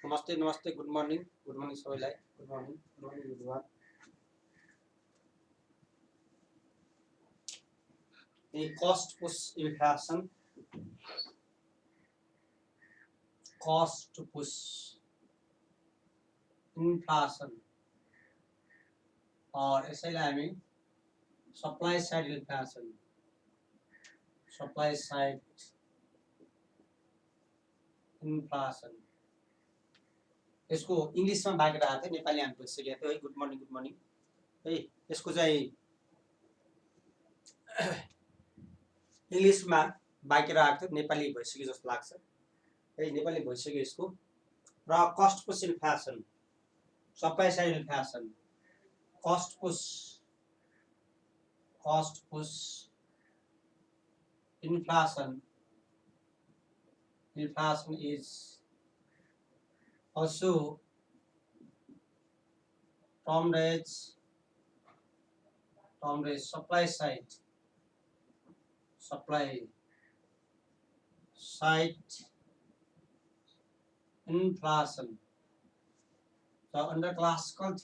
नमस्ते नमस्ते good morning सबैलाई good morning everyone The cost push inflation और यसैलाई हामी सप्लाई साइड इन्फ्लेसन यसको इंग्लिशमा बाँकी राखेको थियो नेपाली हामी बुझिसकेको थियो है गुड मर्निङ है यसको चाहिँ इंग्लिशमा बाँकी राखेको थियो नेपाली भइसक्यो जस्तो लाग्छ है नेपाली भइसक्यो यसको र cost push inflation supply side inflation cost push inflation is also termed as supply side inflation. So under classical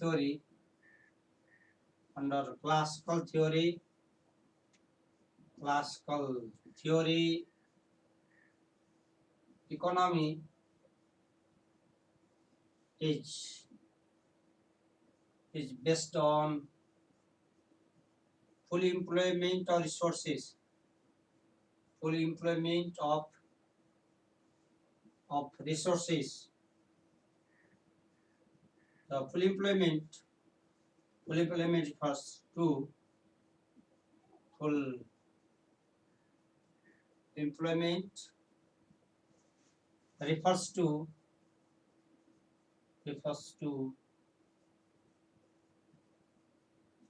theory economy is based on full employment of resources, full employment of resources. The full employment refers to full employment refers to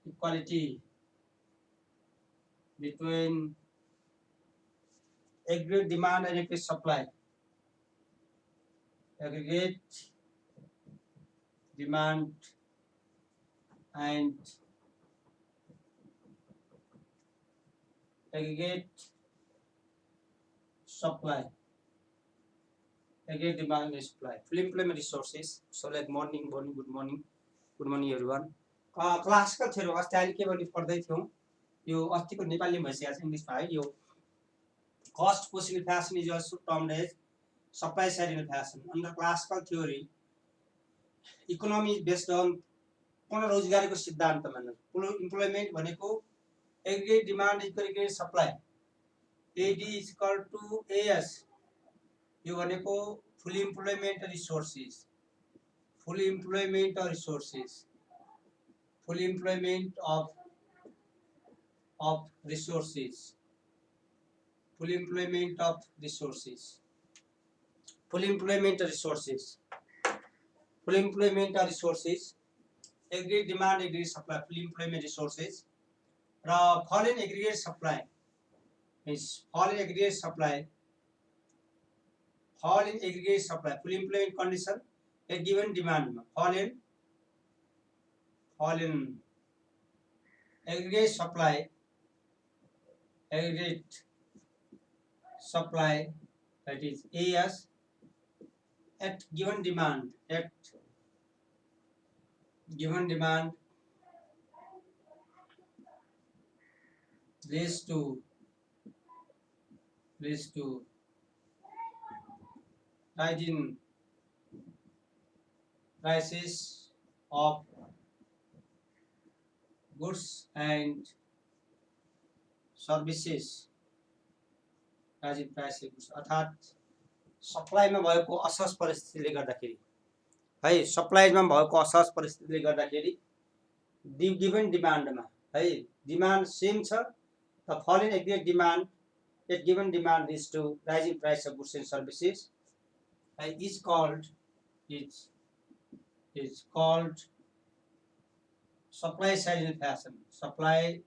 equality between aggregate demand and aggregate supply. Aggregate demand and aggregate supply. Aggregate demand and supply. Full employment resources. So like morning, good morning everyone. Classical थियो अस्ति अहिले के भने पढ्दै थियौं यो अस्तिको नेपाली भइसकेको छ इंग्लिशमा है यो cost push inflation is also termed as supply side inflation. Under classical theory economy is based on पूर्ण रोजगारीको सिद्धान्तमा फुल इम्प्लोयमेन्ट भनेको aggregate demand equal aggregate supply AD is equal to AS यो भनेको full employment resources full employment of resources full employment of resources full employment of resources full employment resources full employment of resources aggregate demand aggregate supply full employment resources fall in aggregate supply means fall in aggregate supply full employment condition a given demand fall in aggregate supply that is AS at given demand leads to rising prices of goods and services. rising prices अर्थात् सप्लाईमा भएको असहज परिस्थितिले गर्दाखेरि है सप्लाईमा भएको असहज परिस्थितिले गर्दाखेरि गिवन डिमान्डमा है डिमान्ड सेम छ the fall in aggregate demand at given demand leads to rising price of goods and services is called supply side inflation. Supply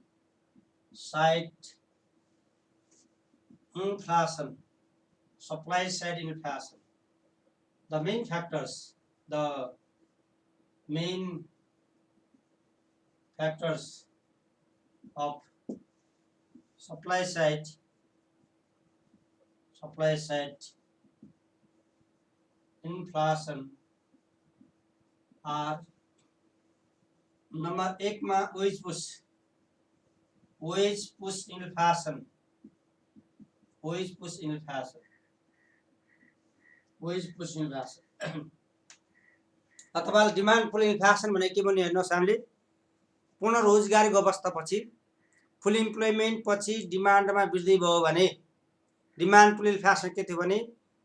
side inflation. The main factors of supply side inflation are number 1 मा wage push inflation अथवा demand pull inflation भने के भन्ने हेर्नुहोस् हामीले पूर्ण रोजगारीको अवस्थापछि फुल employment पछि डिमान्डमा वृद्धि भयो भने डिमान्ड पुल इन्फ्लेसन के थियो भने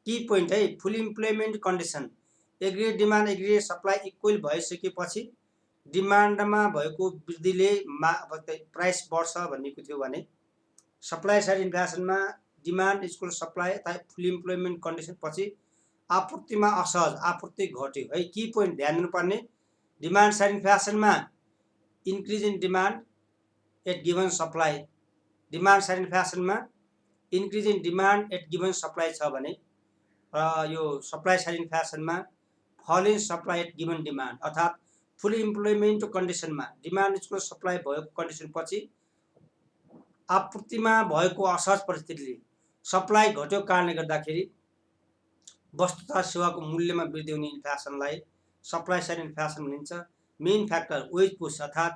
की पोइन्ट है full employment condition aggregate demand aggregate supply equal भइसकेपछि डिमान्डमा भएको वृद्धिले प्राइस बढ्छ भन्नेको थियो भने सप्लाई साइड इन्फ्लेसनमा डिमान्ड इक्वल सप्लाई अथवा फुल इम्प्लोइमेन्ट कन्डिसन पछि आपूर्तिमा असहज आपूर्ति घट्यो है की पोइन्ट ध्यान दिनुपर्ने डिमान्ड साइड इन्फ्लेसनमा increase in demand at given supply demand side इन्फ्लेसनमा increase in demand at given supply छ भने यो सप्लाई साइड इन्फ्लेसनमा fall in supply at given demand अर्थात् फुल इम्प्लोइमेन्ट कन्डिसनमा डिमान्ड इक्वल सप्लाई भएको कन्डिसन पछि आपूर्तिमा भएको असहज परिस्थितिले सप्लाई घट्यो कारणले गर्दाखेरि वस्तु तथा सेवाको मूल्यमा वृद्धि हुने इन्फ्लेसनलाई सप्लाई साइड इन्फ्लेसन भनिन्छ मेन फ्याक्टर वेज पुश अर्थात्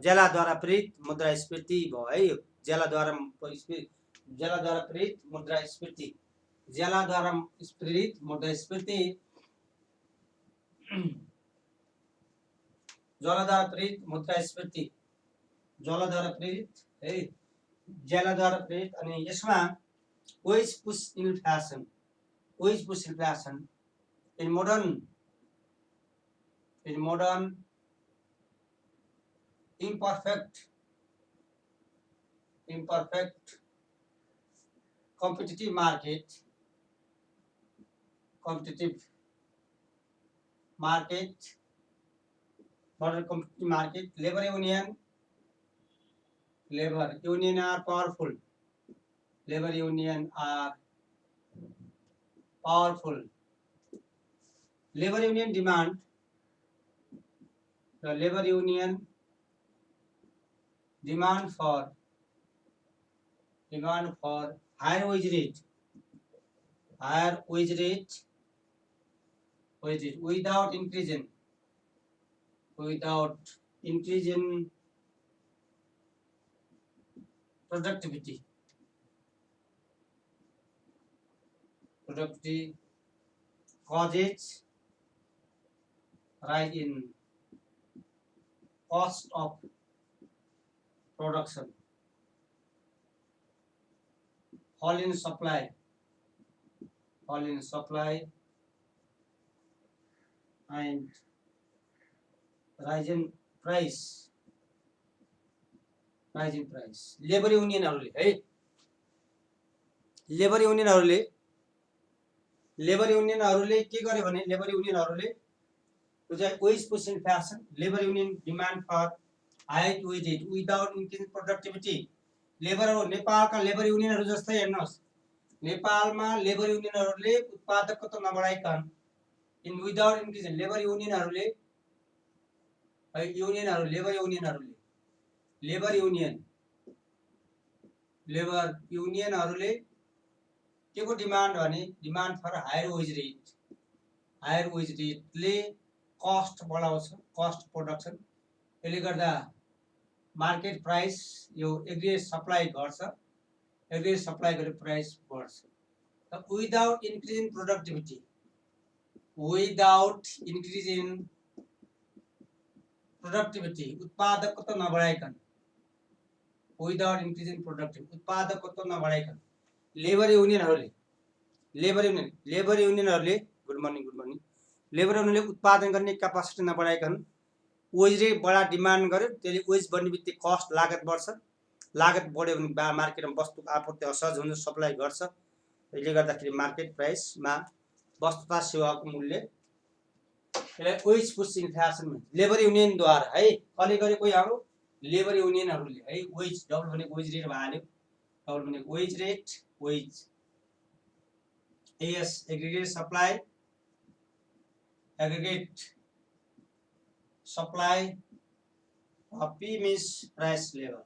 ज्यालाद्वारा प्रेरित मुद्रास्फीति भयो है ज्यालाद्वारा प्रेरित मुद्रास्फीति ज्यालाद्वारा प्रेरित मुद्रास्फीति ज्वालाद्वारा प्रेरित मुद्रास्फीति ज्वालाद्वारा प्रेरित है ज्यालाद्वारा प्रेरित अनि यसमा wage push inflation in modern imperfect competitive market modern competitive market labor union are powerful labor union are powerful labor union demand the labor union demand for higher wage rate without increase in productivity causes rise in cost of production, fall in supply and rise in price. Labour युनियनहरुले है labour युनियनहरुले के गरे भने labour युनियनहरुले wage push inflation labour union demand for high wage rate without increase productivity labour नेपालका labour युनियनहरु जस्तै हेर्नुस् नेपालमा लेबर युनियनहरुले उत्पादकता नबढाइकन इन विदाउट इन्क्रिज लेबर युनियनहरुले के को डिमान्ड भने डिमान्ड फर हायर वेज रेटले कस्ट बढाउँछ कस्ट प्रोडक्सन यसले गर्दा मार्केट प्राइस यो एग्रिगेट सप्लाई घट्छ एग्रिगेट सप्लाई गरे प्राइस बढ्छ विदाउट इन्क्रिज इन प्रोडक्टिभिटी उत्पादकता नबढाइकन विदाउट इन्क्रिज इन प्रोडक्टिभिटी उत्पादकता नबढाइकन लेबर युनियनहरुले गुड मर्निङ लेबर युनियनले उत्पादन गर्ने क्यापासिटी नबढाइकन वेज रेट बढा डिमान्ड गर्यो त्यसले वेज बढ्ने बित्तिकै कस्ट लागत बढ्छ लागत बढ्यो भने मार्केटमा वस्तुको आपूर्ति असहज हुन्छ सप्लाई घट्छ यसले गर्दाखेरि मार्केट प्राइसमा वस्तु तथा सेवाको मूल्य वेज पुश इन्फ्लेसन लेबर युनियनद्वारा है कसले गरेको हाम्रो लेबर युनियनहरुले है वेज डबल भने वेज रेट भहाल्यो डबल भने wage as aggregate supply P means price level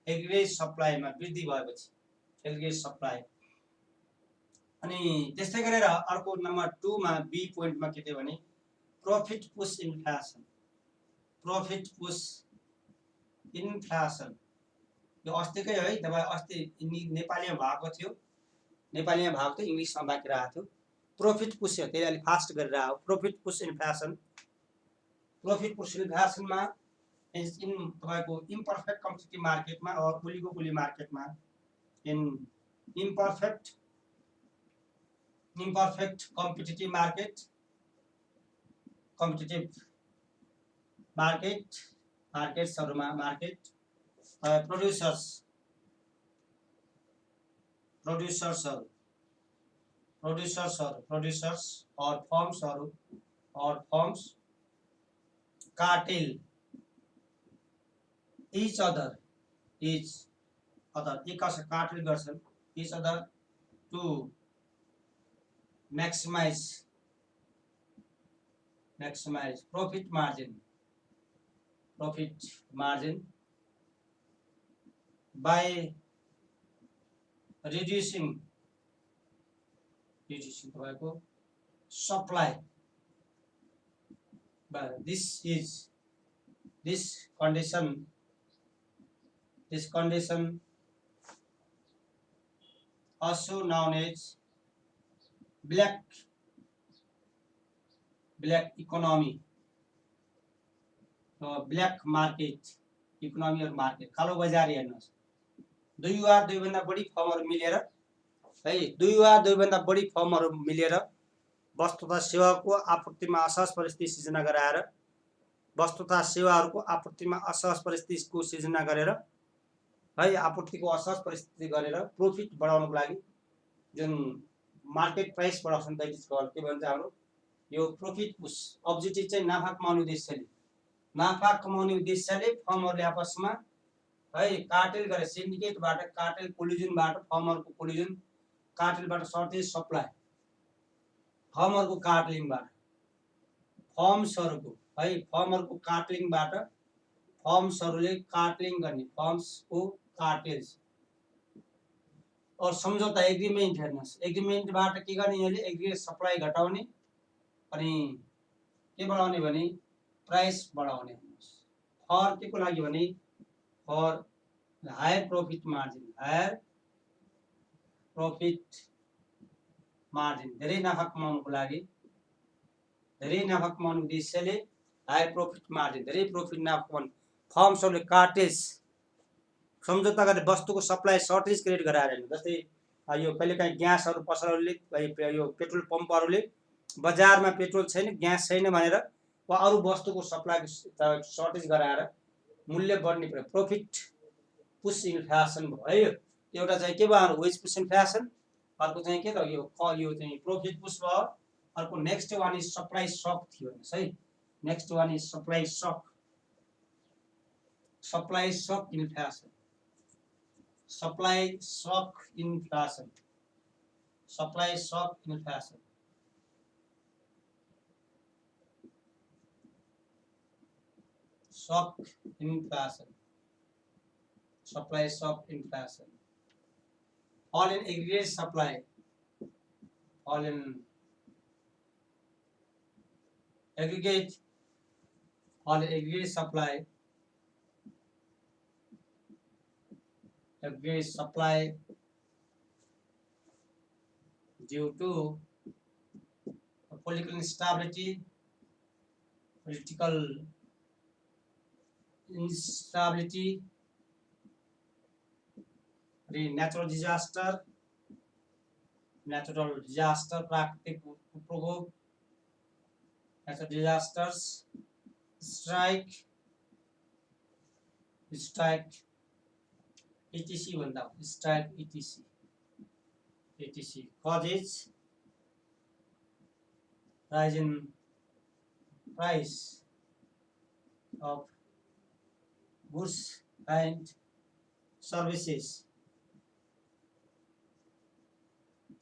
aggregate supply मा वृद्धि भएपछि aggregate supply अनि त्यस्तै गरेर अर्को नम्बर 2 मा बी पोइन्टमा के थियो भने profit push inflation. Profit push inflation यो अस्तिकै है, तपाईँ अस्ति नेपालीमा भएको थियो, नेपालीमा भएको थियो, इङ्ग्लिसमा बाँकी रहेको थियो। प्रॉफिट पुश हो, त्यसले अलिक फास्ट गरेर आयो। Profit push inflation. Profit push इन्फ्लेसनमा तपाईँको इम्परफेक्ट कम्पिटिटिभ मार्केटमा और ओलिगोपोली मार्केटमा इन इम्परफेक्ट कम्पिटिटिभ मार्केट्सहरुमा मार्केट प्रोड्युसर्स और फर्म्स कार्टेल each other एकअर्का कार्टेल गर्छन् each other to maximize profit margin by reducing तपाईँको supply. But this condition also known as black economy, black market economy or market कालो बजार हेर्नुस्। दुई वा दुईभन्दा बढी फर्महरु मिलेर है, वस्तु तथा सेवाको आपूर्तिमा असहज परिस्थिति सिर्जना गराएर वस्तु तथा सेवाहरूको आपूर्तिमा असहज परिस्थितिको सिर्जना गरेर है, आपूर्तिको असहज परिस्थिति गरेर प्रॉफिट बढाउनको लागि जुन मार्केट प्राइस बढाउँछन् दैट इज कॉल्ड के भन्छ हाम्रो यो प्रॉफिट पुश। अब्जेक्टिभ चाहिँ नाफा कमाउने उद्देश्यले फर्महरुले आपसमा है कार्टेल गरे, सिन्डिकेटबाट कार्टेल कोलिजनबाट फर्महरुको कोलिजन, कार्टेलबाट सर्टेज सप्लाई, फर्महरुको कार्टेलिङबाट फर्महरुको कार्टेलिङबाट फर्म्सहरुले कार्टेलिङ गर्ने, फर्म्सको कार्टेल्स और सम्झौता एग्रीमेन्ट हेर्नुस्। एग्रीमेन्टबाट के गर्ने यहाँले एग्रीगेट सप्लाई घटाउने अनि के बढाउने भने प्राइस बढाउने हेर्नुस्। फर के को लागि भने फर हायर प्रॉफिट मार्जिन धेरै नाफा कमाउनको लागि, धेरै नाफा कमाउने उद्देश्यले हायर प्रॉफिट मार्जिन धेरै प्रॉफिट नाफा कमाउने फर्म्सहरुले कार्टेल्स सम्झौता गरेर वस्तुको सप्लाई सर्टेज क्रिएट गराएर हेर्नु। जस्तै यो कहिलेकाहीँ ग्यासहरु पसलहरुले यो पेट्रोल पम्पहरुले बजारमा पेट्रोल छैन, ग्यास छैन भनेर वा अरु वस्तुको सप्लाई सर्टेज गराएर मूल्य बढ्ने प्रॉफिट पुश इन्फ्लेसन भयो। एउटा चाहिँ के भयो वेज पुश इन्फ्लेसन, अर्को चाहिँ के त यो चाहिँ प्रॉफिट पुश भयो। अर्को next one is supply shock थियो है। Next one is supply shock inflation. All in aggregate supply, due to political instability, natural disaster, प्राकृतिक प्रकोप, natural disasters, strike, etc. भन्दा strike etc. causes rise in price of goods and services.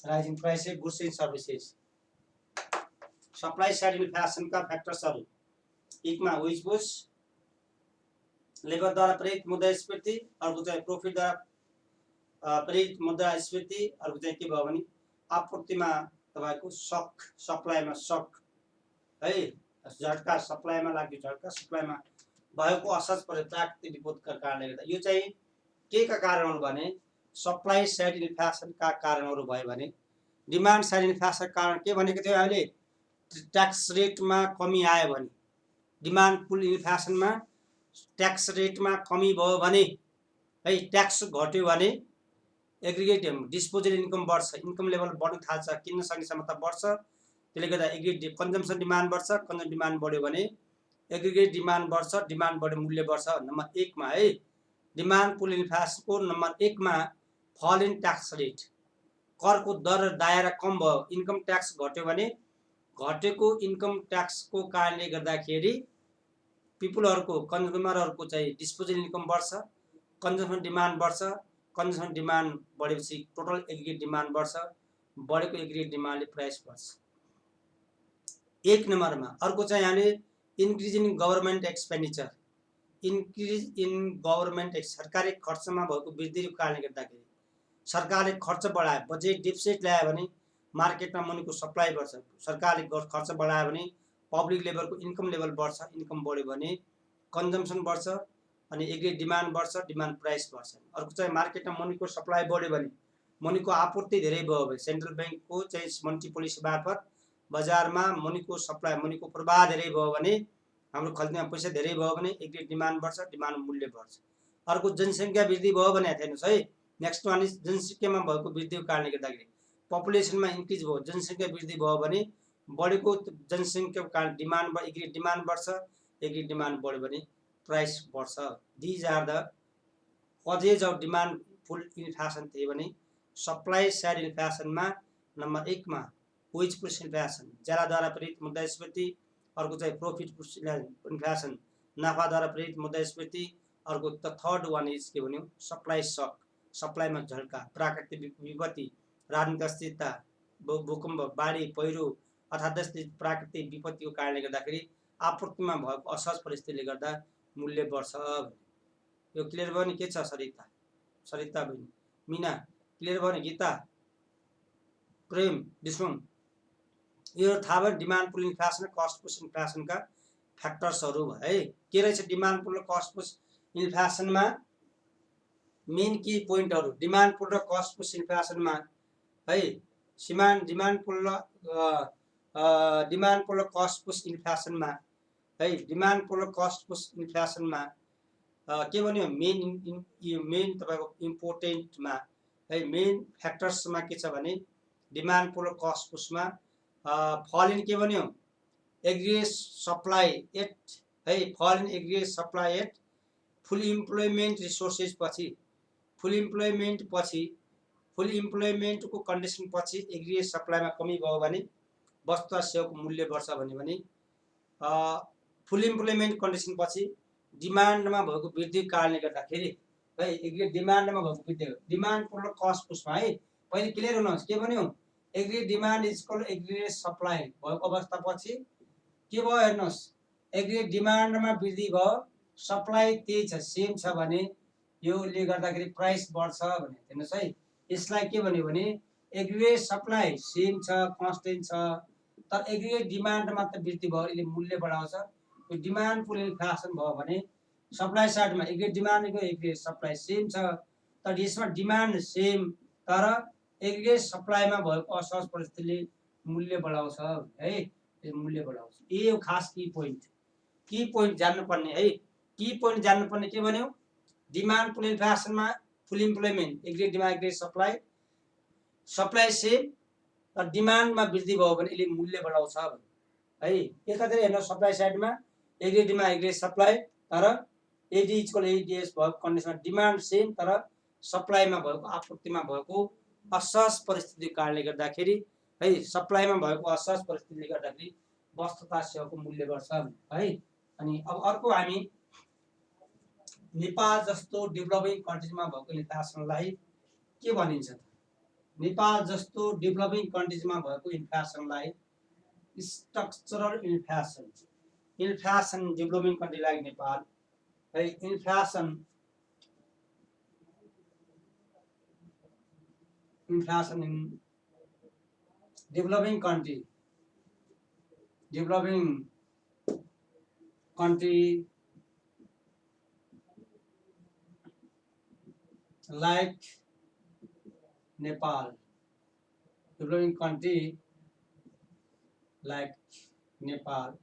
Rising price of goods and services. Supply side inflation का factors हरु एक मा wage push, labour द्वारा प्रेरित मुद्रास्फीति, अर्को चाहिँ प्रॉफिट द्वारा प्रेरित मुद्रास्फीति, अर्को चाहिँ के भयो भने आपूर्तिमा तपाईको सक, सप्लाईमा सक है, झट्का सप्लाईमा लाग्यो झट्का, सप्लाईमा भएको असर परे प्राकृतिक विपदका कारणले गर्दा। यो चाहिँ केका कारणहरू भने सप्लाई साइड इन्फ्लेसनका कारणहरू भयो भने डिमान्ड साइड इन्फ्लेसनका कारण के भनेको थियो अहिले ट्याक्स रेटमा कमी आयो भने, डिमान्ड पुल इन्फ्लेसनमा ट्याक्स रेटमा कमी भयो भने है, ट्याक्स घट्यो भने एग्रिगेट डिस्पोजल इन्कम बढ्छ, इन्कम लेभल बढ्न थाल्छ, किन्न सक्ने क्षमता बढ्छ। त्यसले गर्दा एग्रिगेट कन्जम्सन डिमान्ड बढ्छ, कन्जम्सन डिमान्ड बढ्यो भने एग्रिगेट डिमान्ड बढ्छ, डिमान्ड बढ्यो मूल्य बढ्छ। नम्बर 1 मा है डिमान्ड पुल इन्फ्लेसनको नम्बर 1 मा फल इन ट्याक्स रेट, करको दर दायरा कम भयो, इन्कम ट्याक्स घट्यो भने घटेको इन्कम ट्याक्सको कारणले गर्दाखेरि पिपुलहरुको कन्ज्युमरहरुको चाहिँ डिस्पोजल इन्कम बढ्छ, कन्जम्सन डिमान्ड बढ्छ, कन्जम्सन डिमान्ड बढेपछि टोटल एग्रिगेट डिमान्ड बढ्छ, बढेको एग्रिगेट डिमान्डले प्राइस बढ्छ। 1 नम्बरमा अर्को चाहिँ यहाँले increase in government expenditure, increase in government सरकारी खर्चमा भएको वृद्धिको कारणले गर्दाखेरि सरकारले खर्च बढायो, बजेट डिफिसिट ल्यायो भने मार्केटमा मनीको सप्लाई बढ्छ, सरकारले खर्च बढायो भने पब्लिक लेभलको इन्कम लेभल बढ्छ, इन्कम बढ्यो भने कन्जम्सन बढ्छ अनि एग्रिगेट डिमान्ड बढ्छ, डिमान्ड प्राइस बढ्छ। अर्को चाहिँ मार्केटमा मनीको सप्लाई बढ्यो भने मनीको आपूर्ति धेरै भयो भने सेन्ट्रल ब्याङ्कको चाहिँ मनी पोलिसी मार्फत बजारमा मनीको सप्लाई, मनीको प्रवाह धेरै भयो भने, हाम्रो खल्तीमा पैसा धेरै भयो भने एग्रिगेट डिमान्ड बढ्छ, डिमान्ड मूल्य बढ्छ। अर्को जनसङ्ख्या वृद्धि भयो भने हेर्नुहोस् है, नेक्स्ट वान इज जनसङ्ख्यामा भएको वृद्धिको कारणले गर्दाखेरि पपुलेसनमा इन्क्रिज भयो, जनसङ्ख्या वृद्धि भयो भने बढेको जनसङ्ख्याको कारण डिमान्ड एग्रिगेट डिमान्ड बढ्छ, एग्रिगेट डिमान्ड बढ्यो भने प्राइस बढ्छ। These are the causes of demand pull inflation थिए भने सप्लाई साइड इन्फ्लेसनमा नम्बर 1 मा वेज पुश इन्फ्लेसन, ज्यालाद्वारा प्रेरित मुद्रास्फीति, अर्को चाहिँ प्रॉफिट पुश इन्फ्लेसन, नाफाद्वारा प्रेरित मुद्रास्फीति, अर्को त थर्ड वान इज के भन्यो सप्लाई सक, सप्लाईमा झल्का, प्राकृतिक विपत्ति, राजनीतिक अस्थिरता, भूकम्प, बाढी, पहिरो अथवा जस्तै प्राकृतिक विपत्तिको कारणले गर्दाखेरि आपूर्तिमा भएको असहज परिस्थितिले गर्दा मूल्य बढ्छ। यो क्लियर भयो नि? के छ सरिता? सरिता बहिनी, मिना क्लियर भयो नि? गीता, प्रेम, विष्णु, यो थाहा भयो demand pull inflation, cost push इन्फ्लेसनका फ्याक्टर्सहरू है। के रहेछ डिमान्ड पुल र कस्ट पुश इन्फ्लेसनमा मेन की पोइन्टहरू? डिमान्ड पुल र कस्ट पुश इन्फ्लेसनमा है, डिमान्ड पुल र कस्ट पुश इन्फ्लेसनमा है, डिमान्ड पुल र कस्ट पुश इन्फ्लेसनमा के भन्यो मेन तपाईको इम्पोर्टेन्टमा है, मेन फ्याक्टर्समा के छ भने डिमान्ड पुल र कस्ट पुशमा फल इन के भन्यो एग्रिगेट सप्लाई एट है, fall in aggregate supply at full employment resources पछि, फुल इम्प्लोइमेन्टको कन्डिसन पछि एग्रिगेट सप्लाईमा कमी भयो भने वस्तु सेवाको मूल्य बढ्छ भने फुल इम्प्लोइमेन्ट कन्डिसन पछि डिमान्डमा भएको वृद्धिको कारणले गर्दाखेरि है, एग्रिगेट डिमान्डमा भएको वृद्धि, डिमान्ड पुल र कस्ट पुशमा है पहिले क्लियर हुनुहोस्। के भन्यो aggregate demand is equal aggregate supply भएको अवस्था पछि के भयो हेर्नुहोस्, एग्रिगेट डिमान्डमा वृद्धि भयो, सप्लाई त्यही छ सेम छ भने योले गर्दाखेरि प्राइस बढ्छ भने हेर्नुहोस् है। यसलाई के भन्यो भने एग्रिगेट सप्लाई सेम छ, कन्स्टेन्ट छ, तर एग्रिगेट डिमान्डमा त वृद्धि भयो, यसले मूल्य बढाउँछ। यो डिमान्ड पुल इन्फ्लेसन भयो भने सप्लाई साइडमा एग्रिगेट डिमान्डको एग्रिगेट सप्लाई सेम छ, तर यसमा डिमान्ड सेम तर एग्रिगेट सप्लाईमा भएको असहज परिस्थितिले मूल्य बढाउँछ है, मूल्य बढाउँछ। ये हो खास की पोइन्ट जान्नुपर्ने है। की पोइन्ट जान्नुपर्ने के भन्यो डिमान्ड पुल इन्फ्लेसनमा full employment aggregate demand aggregate supply same तर डिमान्डमा वृद्धि भयो भने यसले मूल्य बढाउँछ है। एकातिर हेर्नु सप्लाई साइडमा एग्रिगेट डिमान्ड एग्रिगेट सप्लाई तर एडी इक्वल एडीएस भएको कन्डिसनमा डिमान्ड सेम तर सप्लाईमा भएको आपूर्तिमा भएको असहज परिस्थितिको कारणले गर्दाखेरि है, सप्लाईमा भएको असहज परिस्थितिले गर्दाखेरि वस्तु तथा सेवाको मूल्य बढ्छ है। अनि अब अर्को हामी नेपाल जस्तो डेभलपिङ कन्ट्रीजमा भएको इन्फ्लेसनलाई के भनिन्छ? नेपाल जस्तो डेभलपिङ कन्ट्रीजमा भएको इन्फ्लेसनलाई structural inflation, inflation developing country like Nepal है, inflation in developing country like Nepal, developing country like Nepal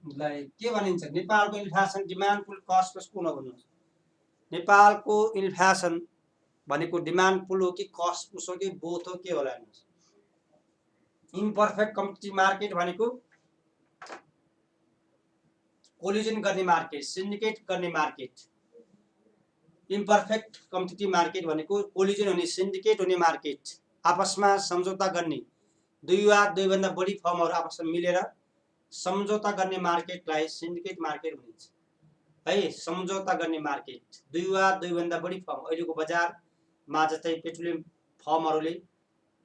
लाई के भनिन्छ नेपालको इन्फ्लेसन डिमान्ड पुल कस्ट कसको हो भन्नुस् नेपालको इन्फ्लेसन भनेको डिमान्ड पुल हो कि कस्ट पुल हो कि बोथ हो के होला हेर्नुस् इम्परफेक्ट कम्पिटिटिभ मार्केट भनेको कोलिजन गर्ने मार्केट सिन्डिकेट गर्ने मार्केट इम्परफेक्ट कम्पिटिटिभ मार्केट भनेको कोलिजन हुने सिन्डिकेट हुने मार्केट आपसमा सम्झौता गर्ने दुई वा दुई भन्दा बढी फर्महरु आपसमा मिलेर सम्झौता गर्ने मार्केटलाई सिन्डिकेट मार्केट भनिन्छ है सम्झौता गर्ने मार्केट दुई वा दुई भन्दा बढी फर्म अहिलेको बजारमा जस्तै पेट्रोलियम फर्महरुले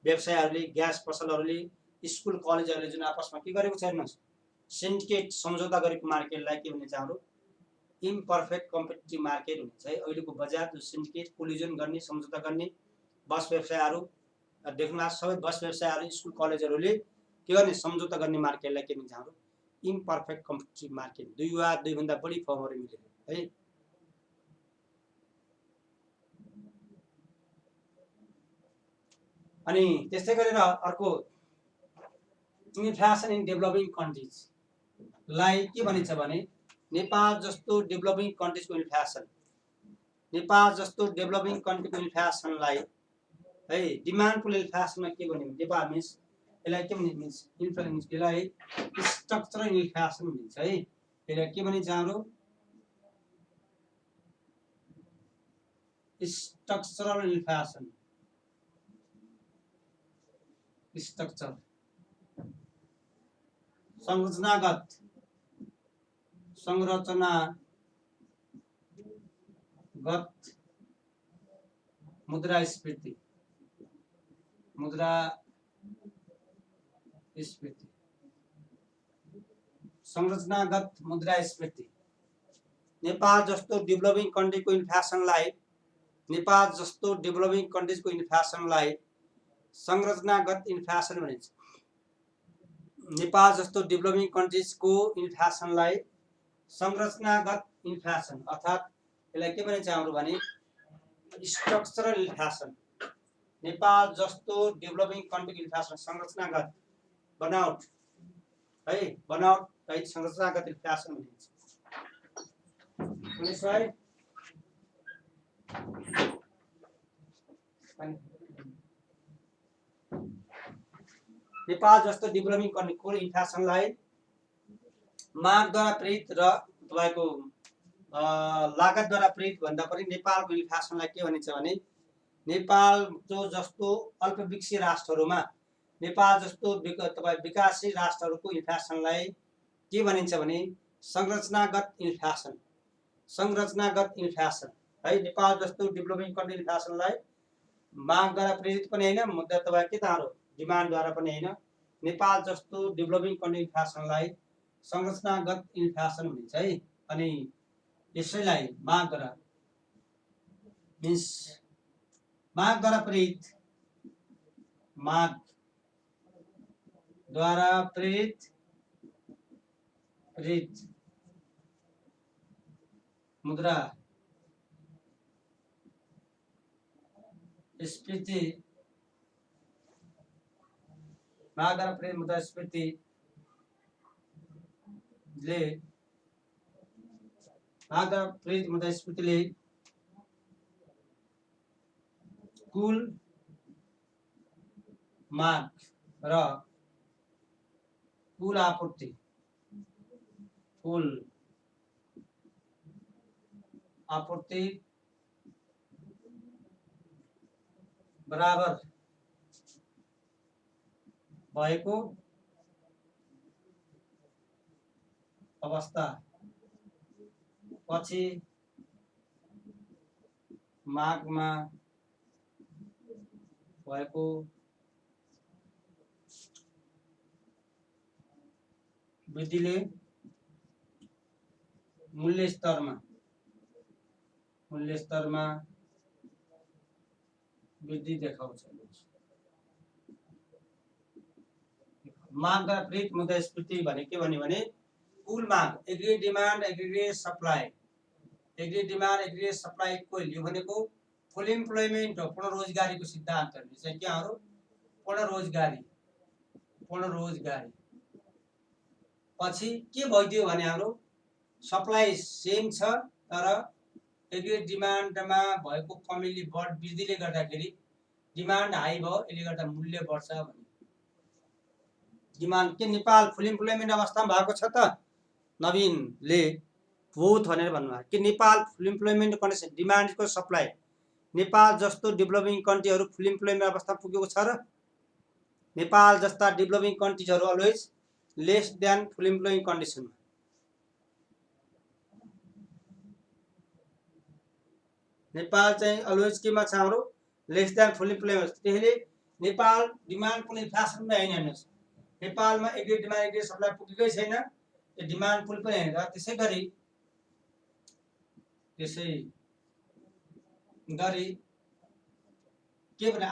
व्यवसायहरुले ग्यास पसलहरुले स्कुल कलेजहरुले जुन आपसमा के गरेको छ हेर्नुस् सिन्डिकेट सम्झौता गरेको मार्केटलाई के भनिन्छ हाम्रो इम्परफेक्ट कम्पिटिटिभ मार्केट भनिन्छ है अहिलेको बजार जो सिन्डिकेट कोलिजन गर्ने सम्झौता गर्ने बस व्यवसायहरु देख्नुमा सबै बस व्यवसायहरु स्कुल कलेजहरुले के गर्ने सम्झौता गर्ने मार्केटलाई के भनिन्छ हाम्रो इम्परफेक्ट कम्पिटिटिभ मार्केट दुई वा दुई भन्दा बढी फर्महरु मिलेर है अनि त्यस्तै गरेर अर्को इन्फ्लेसन इन डेभलपिङ कन्ट्रीज लाई के भनिन्छ भने नेपाल जस्तो डेभलपिङ कन्ट्रीजको इन्फ्लेसन नेपाल जस्तो डेभलपिङ कन्ट्रीको इन्फ्लेसनलाई है डिमान्ड पुल इन्फ्लेसनमा के भनिन्छ नेपाल मिन्स यसलाई के भनिन्छ इन्फ्लेसन यसलाई स्ट्रक्चरल इन्फ्लेसन भनिन्छ है यसलाई के भनिन्छ हाम्रो स्ट्रक्चरल इन्फ्लेसन स्ट्रक्चर संरचनागत मुद्रास्फीति संरचनागत मुद्रास्फीति नेपाल जस्तो डेभलपिङ कन्ट्रीको इन्फ्लेसनलाई नेपाल जस्तो डेभलपिङ कन्ट्रीजको इन्फ्लेसनलाई संरचनागत इन्फ्लेसन भनिन्छ नेपाल जस्तो डेभलपिङ कन्ट्रीजको इन्फ्लेसनलाई संरचनागत इन्फ्लेसन अर्थात् यसलाई के भनिन्छ हाम्रो भने स्ट्रक्चरल इन्फ्लेसन नेपाल जस्तो डेभलपिङ कन्ट्रीको इन्फ्लेसन संरचनागत बनावट है बनावट है संरचनागत इन्फ्लेसन भनिन्छ नेपाल जस्तो डेभलपिङ कन्ट्रीको इन्फ्लेसनलाई मागद्वारा प्रेरित र तपाईको लागतद्वारा प्रेरित भन्दा पनि नेपालको इन्फ्लेसनलाई के भनिन्छ भने नेपाल जस्तो अल्पविकसित राष्ट्रहरुमा नेपाल जस्तो तपाई विकासशील राष्ट्रहरुको इन्फ्लेसनलाई के भनिन्छ भने संरचनागत इन्फ्लेसन है नेपाल जस्तो डेभलपिङ कन्ट्री इन्फ्लेसनलाई मागद्वारा प्रेरित पनि हैन मुद्दा तपाई के तारो डिमान्डद्वारा पनि हैन नेपाल जस्तो डेभलपिङ कन्ट्री इन्फ्लेसनलाई संरचनागत इन्फ्लेसन भनिन्छ है अनि यसैलाई मागद्वारा मिन्स मागद्वारा प्रेरित मुद्रा स्फीति मागद्वारा प्रेरित मुद्रास्फीति ले मागद्वारा प्रेरित मुद्रास्फीतिले कुल माग र कुल आपूर्ति बराबर भएको अवस्था पछि मागमा भएको वृद्धिले मूल्य स्तरमा वृद्धि देखाउँछ मागद्वारा प्रेरित मुद्रास्फीति भने के भन्यो भने कुल माग aggregate demand aggregate supply aggregate demand aggregate supply equal यो भनेको फुल इम्प्लोइमेन्ट हो पूर्ण रोजगारीको सिद्धान्तले चाहिँ के हो पूर्ण रोजगारी पछि के भइदियो भने हाम्रो सप्लाई सेम छ तर एग्रिगेट डिमान्डमा भएको कमीले वृद्धिले गर्दाखेरि डिमान्ड हाई भयो यसले गर्दा मूल्य बढ्छ भने डिमान्ड के नेपाल फुल इम्प्लोइमेन्ट अवस्थामा भएको छ त नवीनले बहुत भनेर भन्नुभयो कि नेपाल फुल इम्प्लोइमेन्ट कन्डिसन डिमान्डको सप्लाई नेपाल जस्तो डेभलपिङ कन्ट्रीहरू फुल इम्प्लोइमेन्ट अवस्था पुगेको छ र नेपाल जस्ता डेभलपिङ कन्ट्रीहरू अलवेज लेस देन फुल इम्प्लोइङ कन्डिसन नेपाल चाहिँ अलवेज केमा छ हाम्रो लेस देन फुल इम्प्लोइमेन्ट त्यसले नेपाल डिमान्ड पुल इन्फ्लेसन पनि हैन हेर्नुस् नेपालमा एग्रिगेट डिमान्ड एग्रिगेट सप्लाई पुगेकै छैन त्यो डिमान्ड पुल पनि हैन त्यसैगरी के भने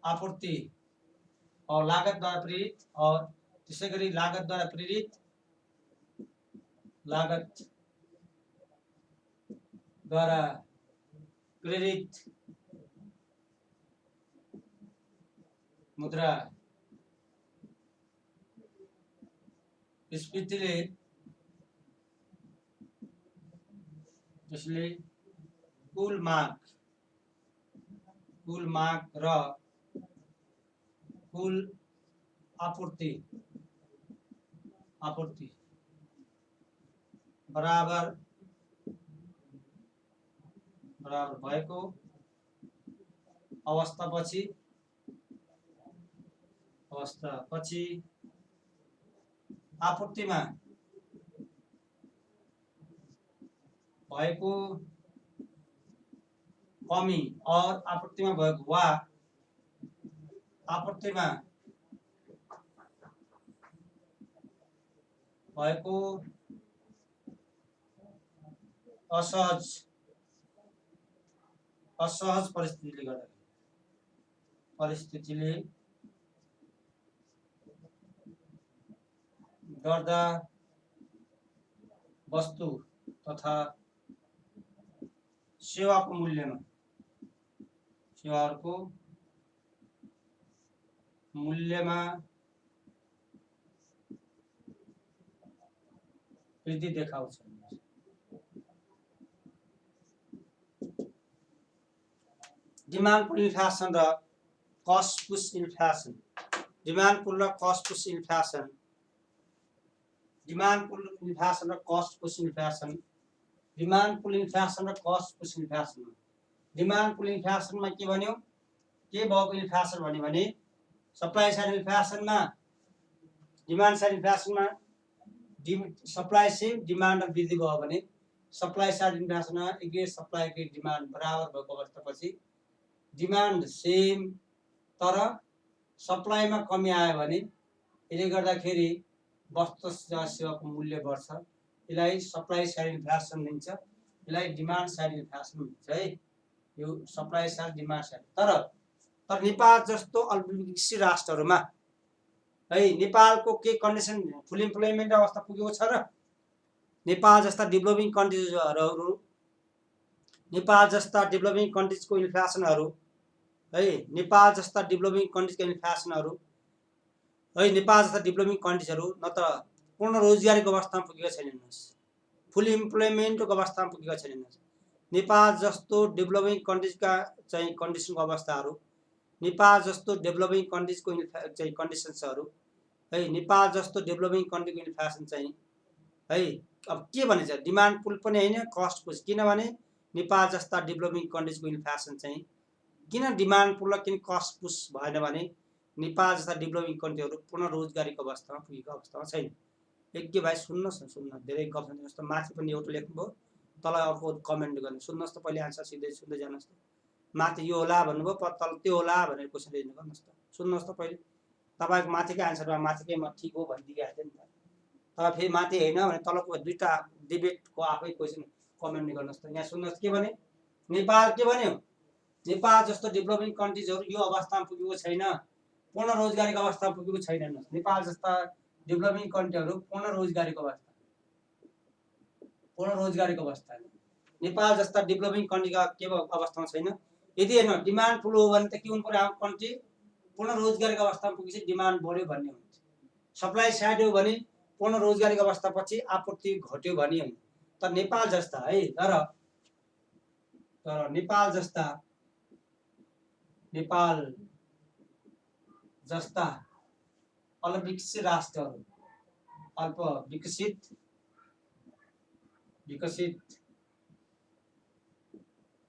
आपूर्ति और लागत द्वारा प्रेरित और त्यसैगरी लागत द्वारा प्रेरित मुद्रा स्फीतिले त्यसले कुल माग र कुल आपूर्ति बराबर भएको अवस्थापछि आपूर्तिमा भएको कमी और आपूर्तिमा भएको वा आपूर्तिमा भएको असहज परिस्थितिले गर्दा वस्तु तथा सेवाको मूल्यमा वृद्धि देखाउँछ डिमान्ड पुल इन्फ्लेसन र cost push inflation demand pull र cost push inflation demand pull inflation र cost push inflation demand pull inflation र cost push inflation demand pull इन्फ्लेसनमा के भन्यो के भएको इन्फ्लेसन भन्यो भने सप्लाई साइड इन्फ्लेसनमा डिमान्ड साइड इन्फ्लेसनमा सप्लाई से डिमान्ड वृद्धि भयो भने सप्लाई साइड इन्फ्लेसनमा एग्रिगेट सप्लाई एग्रिगेट डिमान्ड बराबर भएको अवस्थापछि डिमान्ड सेम तर सप्लाईमा कमी आयो भने यसले गर्दाखेरि वस्तु सेवाको मूल्य बढ्छ यसलाई सप्लाई साइड इन्फ्लेसन भनिन्छ यसलाई डिमान्ड साइड इन्फ्लेसन भनिन्छ है यो सप्लाई साइड डिमान्ड साइड तर नेपाल जस्तो अल्पविकसित राष्ट्रहरुमा है नेपालको के कन्डिसन फुल इम्प्लोइमेन्ट अवस्था पुगेको छ र नेपाल जस्ता डेभलपिङ कन्ट्रीजको इन्फ्लेसनहरु है नेपाल जस्ता डेभलपिङ कन्ट्रीजहरु न त पूर्ण रोजगारीको अवस्थामा पुगेका छैनन् फुल इम्प्लोइमेन्टको अवस्थामा पुगेका छैनन् नेपाल जस्तो डेभलपिङ कन्ट्रीजका चाहिँ कन्डिसनको अवस्थाहरु नेपाल जस्तो डेभलपिङ कन्ट्रीजको चाहिँ कन्डिसन्सहरु है नेपाल जस्तो डेभलपिङ कन्ट्रीको इन्फ्लेसन चाहिँ है अब के भनिन्छ डिमान्ड पुल पनि हैन कस्ट पुश किनभने नेपाल जस्ता डेभलपिङ कन्ट्रीजको इन्फ्लेसन चाहिँ किन डिमान्ड पुल र किन कस्ट पुश भएन भने नेपाल जस्ता डेभलपिङ कन्ट्रीहरु पूर्ण रोजगारीको अवस्थामा पुगेको अवस्थामा छैन एक भाइ सुन्न धेरै गफ जस्तो माथि पनि एउटा लेख्नुभयो तल अर्को कमेन्ट गर्नु सुन्नुस् त पहिले आन्सर सिधै सुन्दै जानुस् त माथि यो होला भन्नुभयो तल त्यो होला भनेर क्वेशन रेज गर्नुस् त सुन्नुस् त पहिले तपाईको माथिकै आन्सरमा माथिकै म ठीक हो भनिदिइहाल्थे नि त तर फेरि माथि हैन भने तलको दुईटा डिबेटको आफै क्वेशन कमेन्ट गर्नुस् त यहाँ सुन्नुस् के भने नेपाल के भन्यो नेपाल जस्तो डेभलपिङ कन्ट्रीजहरु यो अवस्थामा पुगेको छैन पूर्ण रोजगारीको अवस्थामा पुगेको छैन। हेर्नुहोस्, नेपाल जस्ता डेभलपिङ कन्ट्रीहरू पूर्ण रोजगारीको अवस्था। नेपाल जस्ता डेभलपिङ कन्ट्रीका के अवस्थामा छैन। यदि हेर्नु डिमान्ड ठुलो हो भने त के हुनु पर्यो, कन्ट्री पूर्ण रोजगारीको अवस्थामा पुगेपछि डिमान्ड बढ्यो भन्ने हुन्छ। सप्लाई साइड हो भने पूर्ण रोजगारीको अवस्थापछि आपूर्ति घट्यो भने हुन्छ। तर नेपाल जस्ता है तर नेपाल जस्ता अल्पविकसित राष्ट्रहरू विकसित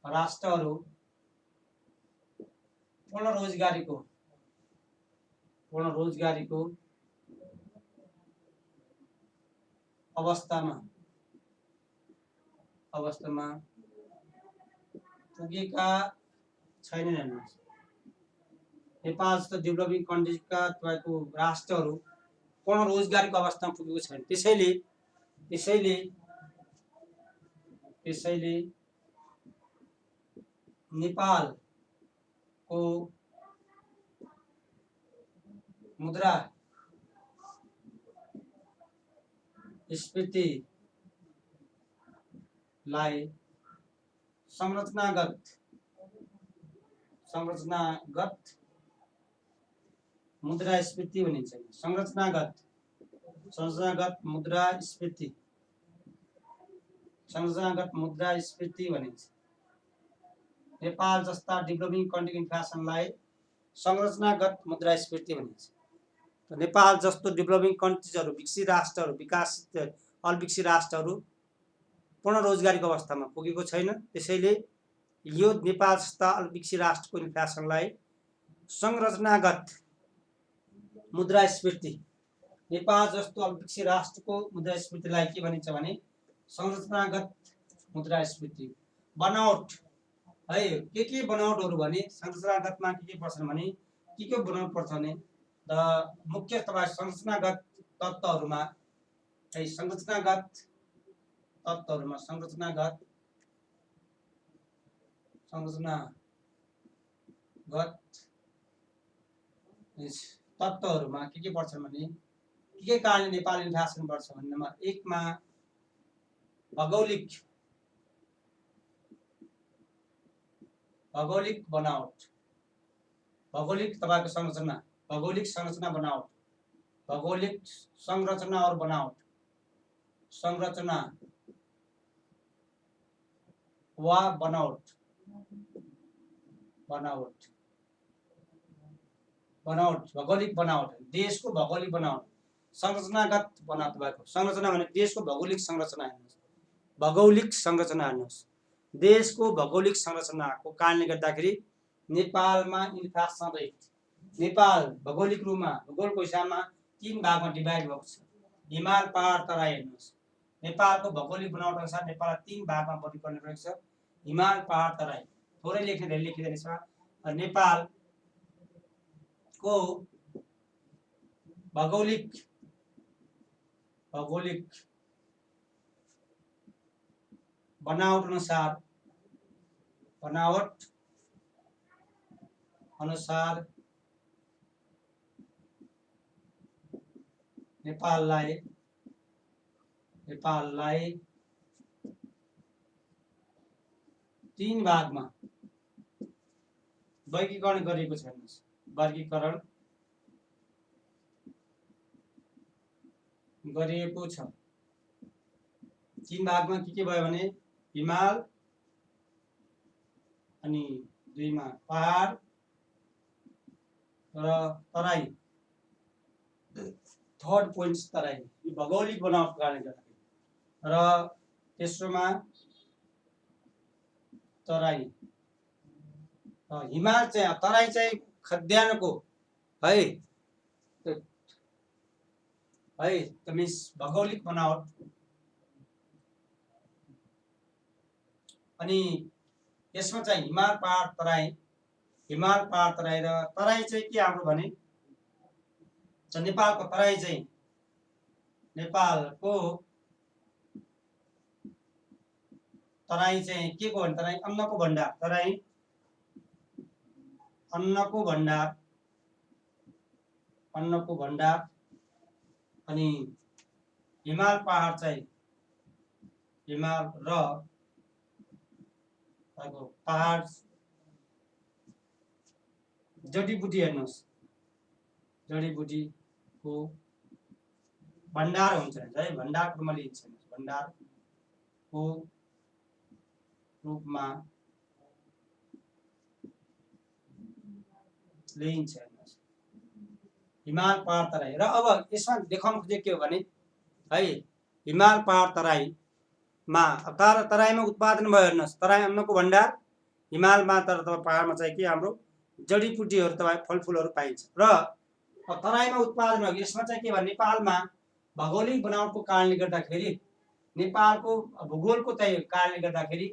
राष्ट्रहरू पूर्ण रोजगारीको अवस्थामा पुगेका छैनन्। हेर्नुहोस्, नेपाल जस्तो डेभलपिङ कन्ट्रीका तपाईँको राष्ट्रहरू पूर्ण रोजगारीको अवस्थामा पुगेको छैन। त्यसैले नेपालको मुद्रास्फीतिलाई संरचनागत मुद्रास्फीति भनिन्छ। संरचनागत मुद्रास्फीति भनिन्छ। नेपाल जस्ता डेभलपिङ कन्ट्रीको इन्फ्लेसनलाई संरचनागत मुद्रास्फीति भनिन्छ। नेपाल जस्तो डेभलपिङ कन्ट्रीजहरू, विकसित राष्ट्रहरू, अल्पविकसित राष्ट्रहरू पूर्ण रोजगारीको अवस्थामा पुगेको छैन। त्यसैले यो नेपाल जस्ता अल्पविकसित राष्ट्रको इन्फ्लेसनलाई संरचनागत मुद्रास्फीति, नेपाल जस्तो अल्पविकसित राष्ट्रको मुद्रास्फीतिलाई के भनिन्छ भने संरचनागत मुद्रास्फीति। बनावट है, के बनावटहरू भने संरचनागतमा के पर्छन् भने के बनावट पर्छ भने मुख्य तपाईँ संरचनागत तत्त्वहरूमा है, संरचनागत तत्त्वहरूमा के पर्छन् भने के कारणले नेपाल इन्फ्लेसन बढ्छ भने नम्बर 1 मा भौगोलिक बनावट, भौगोलिक तपाईको संरचना, भौगोलिक संरचना बनावट, भौगोलिक संरचना और बनावट, संरचना वा बनावट भौगोलिक बनावट, देशको भौगोलिक बनावट, संरचनागत बनावट भएको। संरचना भने देशको भौगोलिक संरचना हेर्नुहोस्, भौगोलिक संरचना हेर्नुहोस्, देशको भौगोलिक संरचनाको कारणले गर्दाखेरि नेपालमा इन्फ्लेसन रेट, नेपाल भौगोलिक रूपमा भूगोलको हिसाबमा 3 भागमा डिभाइड भएको छ। हिमाल, पहाड, तराई। हेर्नुहोस्, नेपालको भौगोलिक बनावट अनुसार नेपाललाई 3 भागमा वर्गीकरण गरेको छ, हिमाल, पहाड, तराई। थोरै लेख्ने धेरै लेखिँदैन छ। नेपालको भौगोलिक बनावट अनुसार नेपाललाई 3 भागमा वर्गीकरण गरिएको छ। वर्गीकरण गरिएको छ। 3 भागमा के भयो भने हिमाल, अनि 2 मा पहाड र तराई। थर्ड पोइन्ट तराई, यो भौगोलिक बनावटको कारणले गर्दाखेरि। र तेस्रोमा तराई, हिमाल चाहिँ, तराई चाहिँ खाद्यान्नको है मिन्स भौगोलिक बनावट। अनि यसमा चाहिँ हिमाल, पहाड, तराई र तराई चाहिँ के हाम्रो भने नेपालको तराई चाहिँ के को भने तराई अन्नको भण्डार, अन्नको भण्डार अनि हिमाल पहाड चाहिँ हिमाल र पहाड जडीबुटी हेर्नुहोस् जडीबुटीको भण्डार हुन्छ है भण्डारको रूपमा लिइन्छ भण्डारको रूपमा लिइन्छ हिमाल पहाड तराई र अब यसमा देखाउन खोजेको के हो भने है हिमाल पहाड तराईमा तराईमा उत्पादन भयो हेर्नुहोस् तराई अन्नको भण्डार हिमालमा तर पहाडमा चाहिँ के हाम्रो जडीबुटीहरू तपाईँ फलफुलहरू पाइन्छ र तराईमा उत्पादन भएको यसमा चाहिँ के भने नेपालमा भौगोलिक बनावटको कारणले गर्दाखेरि नेपालको भूगोलको चाहिँ कारणले गर्दाखेरि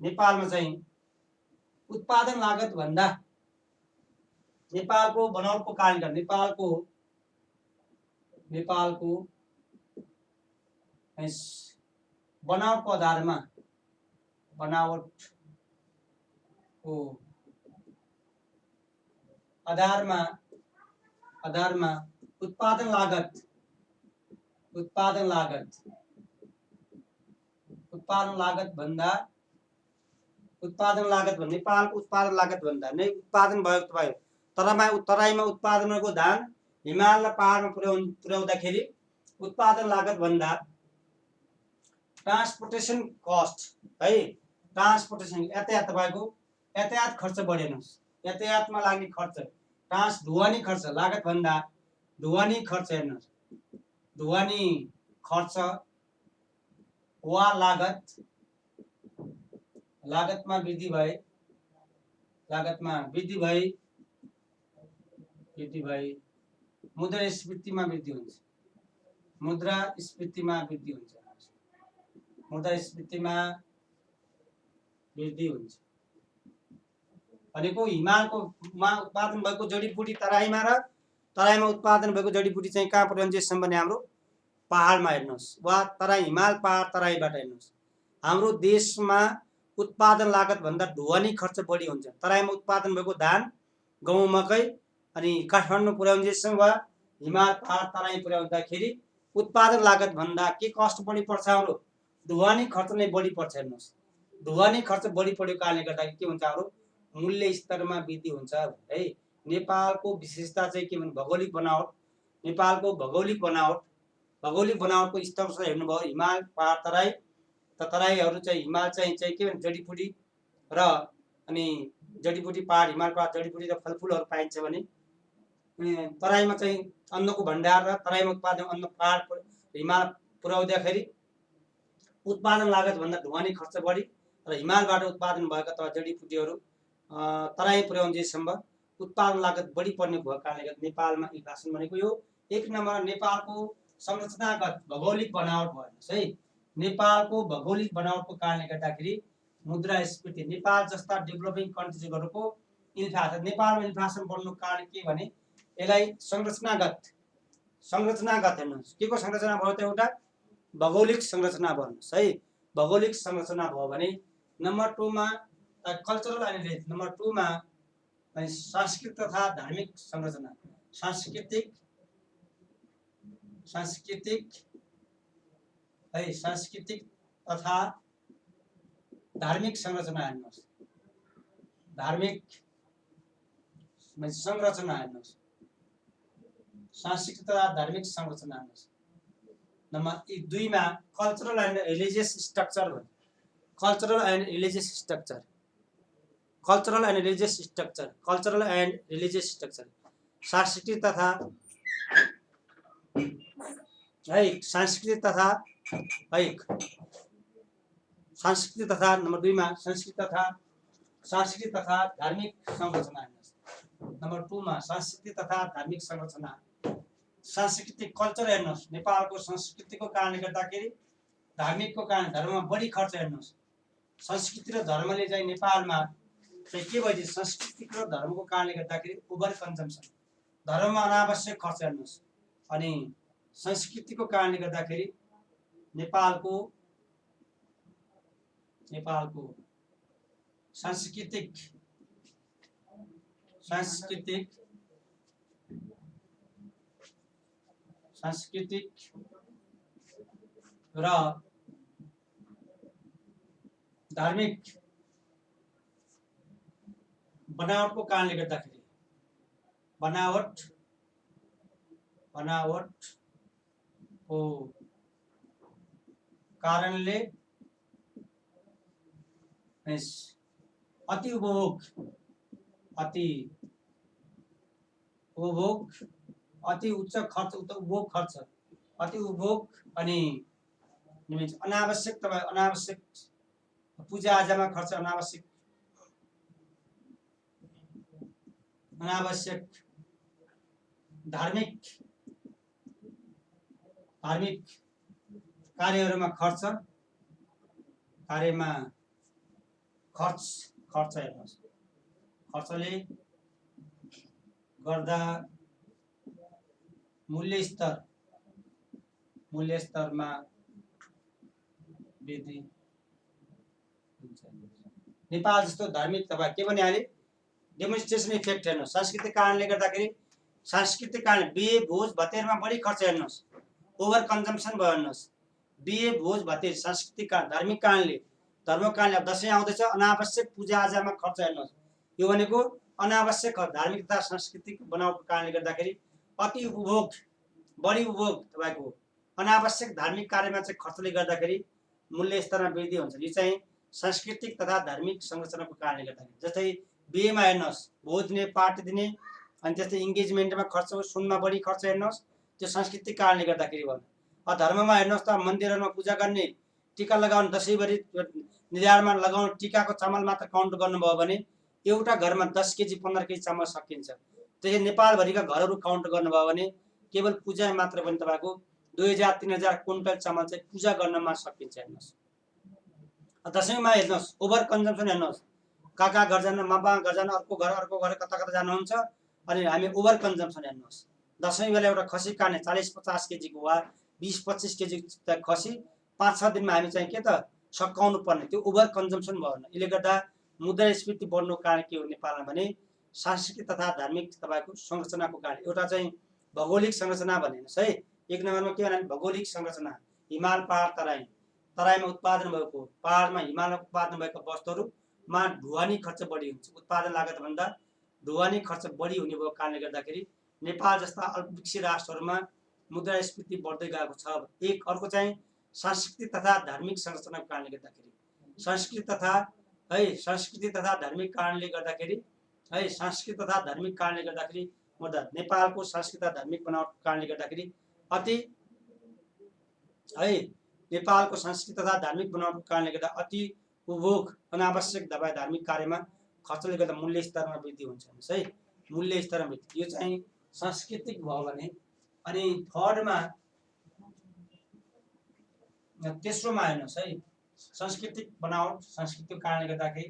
नेपालमा चाहिँ उत्पादन लागत भन्दा नेपालको बनावटको कारणले नेपालको बनावटको आधारमा उत्पादन लागत भन्दा नेपालको उत्पादन लागत भन्दा नै उत्पादन भएको भयो तराईमा उत्पादन भएको धान हिमाल र पहाडमा पुर्याउँदाखेरि उत्पादन लागत भन्दा ट्रान्सपोर्टेसन कस्ट है ट्रान्सपोर्टेसन यातायात तपाईको यातायात खर्च बढेनस् यातायातमा लाग्ने खर्च ढुवानी खर्च लागत भन्दा ढुवानी खर्च हेर्नुहोस् ढुवानी खर्च वा लागतमा वृद्धि भए मुद्रास्फीतिमा वृद्धि हुन्छ भनेको हिमालकोमा उत्पादन भएको जडीबुटी तराईमा र तराईमा उत्पादन भएको जडीबुटी चाहिँ कहाँ पुर्याउँछ भने हाम्रो पहाडमा हेर्नुहोस् वा तराई हिमाल पहाड तराईबाट हेर्नुहोस् हाम्रो देशमा उत्पादन लागत भन्दा ढुवानी खर्च बढी हुन्छ तराईमा उत्पादन भएको धान गहुँ मकै अनि काठमाडौँ पुर्याउँदैछौँ वा हिमाल पहाड तराई पुर्याउँदाखेरि उत्पादन लागत भन्दा के कस्ट बढी पर्छ हाम्रो ढुवानी खर्च नै बढी पर्छ हेर्नुहोस् ढुवानी खर्च बढी परेको कारणले गर्दाखेरि के हुन्छ हाम्रो मूल्य स्तरमा वृद्धि हुन्छ है नेपालको विशेषता चाहिँ के भने भौगोलिक बनावट नेपालको भौगोलिक बनावटको स्तर हेर्नुभयो हिमाल पहाड तराई तराईहरू चाहिँ हिमाल चाहिँ के भने जडीबुटी र अनि जडीबुटी पहाड हिमाल पहाड जडीबुटी र फलफुलहरू पाइन्छ भने तराईमा चाहिँ अन्नको भण्डार र तराईमा उत्पादन अन्न पहाड हिमाल पुर्याउँदाखेरि उत्पादन लागत भन्दा ढुवानी खर्च बढी र हिमालबाट उत्पादन भएका तथा जडीबुटीहरू तराई पुर्याउँदैसम्म उत्पादन लागत बढी पर्ने भएको कारणले गर्दा नेपालमा इन्फ्लेसन भनेको यो एक नम्बर नेपालको संरचनागत भौगोलिक बनावट भयो है नेपालको भौगोलिक बनावटको कारणले गर्दाखेरि मुद्रास्फीति नेपाल जस्ता डेभलपिङ कन्ट्रिजहरूको इन्फ्लेसन नेपालमा इन्फ्लेसन बढ्नुको कारण के भने यसलाई संरचनागत हेर्नुहोस् के को संरचना भयो त एउटा भौगोलिक संरचना भन्नुहोस् है भौगोलिक संरचना भयो भने नम्बर 2 मा कल्चरल एनालिसिस नम्बर 2 मा सांस्कृतिक तथा धार्मिक संरचना सांस्कृतिक तथा धार्मिक संरचना हेर्नुहोस् धार्मिक संरचना हेर्नुहोस् सांस्कृतिक तथा धार्मिक संरचना हेर्नुहोस् नम्बर 2 मा कल्चरल एन्ड रिलिजियस स्ट्रक्चर सांस्कृतिक तथा नम्बर 2 मा सांस्कृतिक तथा धार्मिक संरचना नम्बर 2 मा सांस्कृतिक तथा धार्मिक संरचना सांस्कृतिक कल्चर हेर्नुहोस् नेपालको संस्कृतिको कारणले गर्दाखेरि धार्मिकको कारण धर्ममा बढी खर्च हेर्नुहोस् संस्कृति र धर्मले चाहिँ नेपालमा चाहिँ के भइदिन्छ संस्कृति र धर्मको कारणले गर्दाखेरि ओभर कन्जम्सन धर्ममा अनावश्यक खर्च हेर्नुहोस् अनि संस्कृतिको कारणले गर्दाखेरि नेपालको सांस्कृतिक र धार्मिक बनावटको कारणले गर्दाखेरि बनावटको कारणले अति उपभोग अति उच्च खर्च उपभोग खर्च अति उपभोग अनि अनावश्यक तपाईँ अनावश्यक पूजा आजामा खर्च अनावश्यक धार्मिक कार्यहरूमा खर्च हेर्नुहोस् खर्चले गर्दा मूल्य स्तरमा वृद्धि हुन्छ। नेपाल जस्तो धार्मिक तपाईँ के भने हाले डेमोन्स्ट्रेसन इफेक्ट हेर्नुहोस् सांस्कृतिक कारणले गर्दाखेरि सांस्कृतिक कारण बिहे भोज भतेरमा बढी खर्च हेर्नुहोस् ओभर कन्जम्सन भयो हेर्नुहोस् बिहे भोज भतेर सांस्कृतिक कारण धार्मिक कारणले अब दसैँ आउँदैछ अनावश्यक पूजा आजामा खर्च हेर्नुहोस् यो भनेको अनावश्यक धार्मिक तथा सांस्कृतिक बनावटको कारणले गर्दाखेरि अति उपभोग बढी उपभोग तपाईँको अनावश्यक धार्मिक कार्यमा चाहिँ खर्चले गर्दाखेरि मूल्य स्तरमा वृद्धि हुन्छ। यो चाहिँ सांस्कृतिक तथा धार्मिक संरचनाको कारणले गर्दाखेरि जस्तै बिहेमा हेर्नुहोस् भोज दिने पार्टी दिने अनि त्यस्तै इन्गेजमेन्टमा खर्च सुनमा बढी खर्च हेर्नुहोस् त्यो सांस्कृतिक कारणले गर्दाखेरि भयो। धर्ममा हेर्नुहोस् त मन्दिरहरूमा पूजा गर्ने टीका लगाउने दसैँभरि निधारमा लगाउने टीकाको चामल मात्र काउन्ट गर्नुभयो भने एउटा घरमा 10 केजी 15 केजी चामल सकिन्छ। त्यसै नेपालभरिका घरहरू काउन्ट गर्नुभयो भने केवल पूजा मात्र पनि तपाईँको 2000-3000 क्विन्टल चामल चाहिँ पूजा गर्नमा सकिन्छ हेर्नुहोस्। दसैँमा हेर्नुहोस् ओभर कन्जम्सन हेर्नुहोस् काका घर जान मामा घर जान अर्को घर कता जानुहुन्छ अनि हामी ओभर कन्जम्सन हेर्नुहोस् दसैँ बेला एउटा खसी काट्ने 40-50 केजीको वा 20-25 केजी खसी 5-6 दिनमा हामी चाहिँ के त सकाउनु पर्ने त्यो ओभर कन्जम्सन भयो। यसले गर्दा मुद्रास्फीति बढ्नुको कारण के हो नेपालमा भने सांस्कृतिक तथा धार्मिक तपाईँको संरचनाको कारण एउटा चाहिँ भौगोलिक संरचना भन्नुहोस् है। एक नम्बरमा के भने भौगोलिक संरचना हिमाल पहाड तराईमा उत्पादन भएको पहाडमा हिमालमा उत्पादन भएको वस्तुहरूमा ढुवानी खर्च बढी हुन्छ उत्पादन लागत भन्दा ढुवानी खर्च बढी हुने भएको कारणले गर्दाखेरि नेपाल जस्ता अल्पविकसित राष्ट्रहरूमा मुद्रास्फीति बढ्दै गएको छ। एक अर्को चाहिँ सांस्कृतिक तथा धार्मिक संरचनाको कारणले गर्दाखेरि संस्कृति तथा धार्मिक कारणले गर्दाखेरि नेपालको सांस्कृतिक तथा धार्मिक बनावटको कारणले गर्दाखेरि नेपालको सांस्कृतिक तथा धार्मिक बनावटको कारणले गर्दा अति उपभोग अनावश्यक धार्मिक कार्यमा खर्चले गर्दा मूल्य स्तरमा वृद्धि हुन्छ है। मूल्य स्तरमा वृद्धि यो चाहिँ सांस्कृतिक भयो भने अनि थर्डमा तेस्रोमा हेर्नुहोस् है सांस्कृतिक बनावट सांस्कृतिक कारणले गर्दाखेरि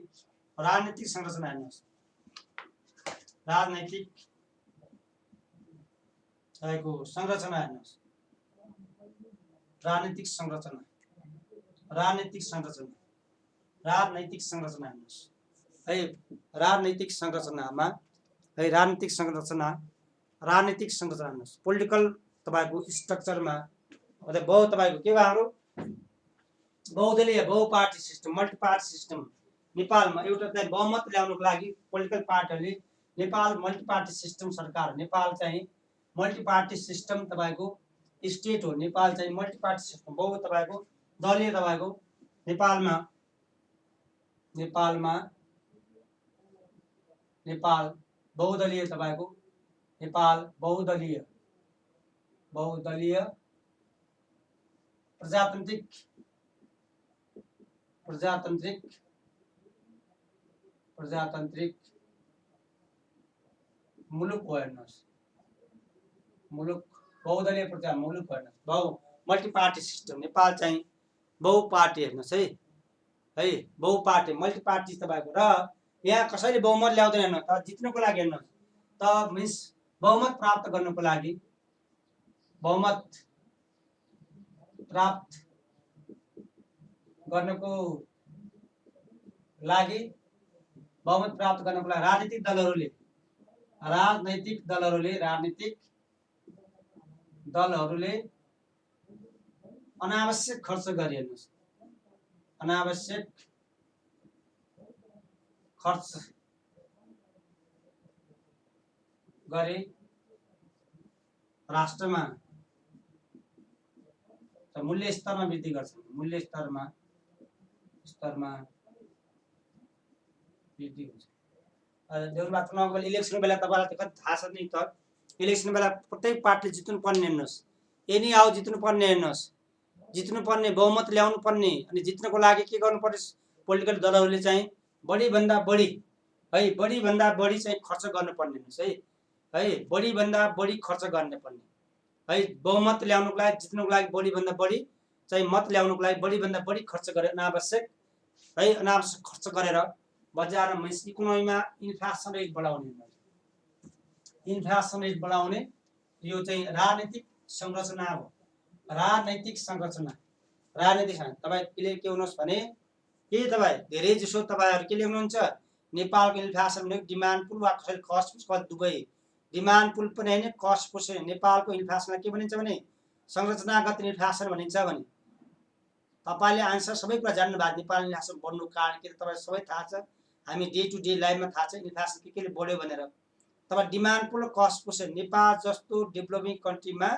राजनीतिक संरचना हेर्नुहोस् राजनीतिक संरचना हेर्नुहोस् राजनीतिक संरचना हेर्नुहोस् है राजनीतिक संरचना हेर्नुहोस् पोलिटिकल तपाईँको स्ट्रक्चरमा तपाईँको के भयो हाम्रो बहुदलीय बहुपार्टी सिस्टम मल्टिपार्टी सिस्टम नेपालमा एउटा चाहिँ बहुमत ल्याउनको लागि पोलिटिकल पार्टीहरूले नेपाल मल्टिपार्टी सिस्टम सरकार नेपाल चाहिँ मल्टिपार्टी सिस्टम तपाईँको स्टेट हो। नेपाल चाहिँ मल्टिपार्टी सिस्टम बहु तपाईँको दलीय तपाईँको नेपाल बहुदलीय तपाईँको नेपाल बहुदलीय प्रजातान्त्रिक मुलुक हो हेर्नुहोस् मुलुक बहुदलीय मुलुक हो हेर्नुहोस् मल्टिपार्टी सिस्टम नेपाल चाहिँ बहुपार्टी हेर्नुहोस् है बहुपार्टी मल्टिपार्टी तपाईँको र यहाँ कसैले बहुमत ल्याउँदैन हेर्नुहोस् त जित्नुको लागि हेर्नुहोस् त मिन्स बहुमत प्राप्त गर्नुको लागि बहुमत प्राप्त गर्नको लागि राजनीतिक दलहरूले दलहरूले अनावश्यक खर्च गरे। हेर्नुहोस्, अनावश्यक खर्च गरे राष्ट्रमा मूल्य स्तरमा वृद्धि गर्छन्। मूल्य स्तरमा वृद्धि हुन्छ। देउरमा चुनावको बेला, इलेक्सन बेला तपाईँलाई त कति थाहा छ नि त, इलेक्सन बेला प्रत्येक पार्टीले जित्नुपर्ने हेर्नुहोस्, एनी आऊ जित्नुपर्ने हेर्नुहोस्, जित्नुपर्ने बहुमत ल्याउनु पर्ने। अनि जित्नको लागि के गर्नुपर्ने, पोलिटिकल दलहरूले चाहिँ बढीभन्दा बढी चाहिँ खर्च गर्नुपर्ने हेर्नुहोस् है, बढीभन्दा बढी खर्च गर्नुपर्ने है, बहुमत ल्याउनुको लागि, जित्नुको लागि बढीभन्दा बढी चाहिँ मत ल्याउनुको लागि बढीभन्दा बढी खर्च गरेर अनावश्यक खर्च गरेर बजारमा इकोनोमीमा इन्फ्लेसन रेट बढाउने यो चाहिँ राजनीतिक संरचना हो। राजनीतिक संरचना तपाईँ के हुनुहोस् भने, के तपाईँ धेरै जसो तपाईँहरू के लेख्नुहुन्छ, नेपालको इन्फ्लेसन भनेको डिमान्ड पुल वा कसैले कस्ट पुस दुवै, डिमान्ड पुल पनि होइन कस्ट पुस। नेपालको इन्फ्लेसनलाई के भनिन्छ भने संरचनागत इन्फ्लेसन भनिन्छ भने तपाईँले आन्सर सबै कुरा जान्नु भएको। नेपाल इन्फ्लेसन बढ्नुको कारण के, तपाईँलाई सबै थाहा छ, हामी डे टु डे लाइफमा थाहा छ इन्फ्लेसन केले बढ्यो भनेर। तपाईँ डिमान्ड पुल कस्ट पुस, नेपाल जस्तो डेभलपिङ कन्ट्रीमा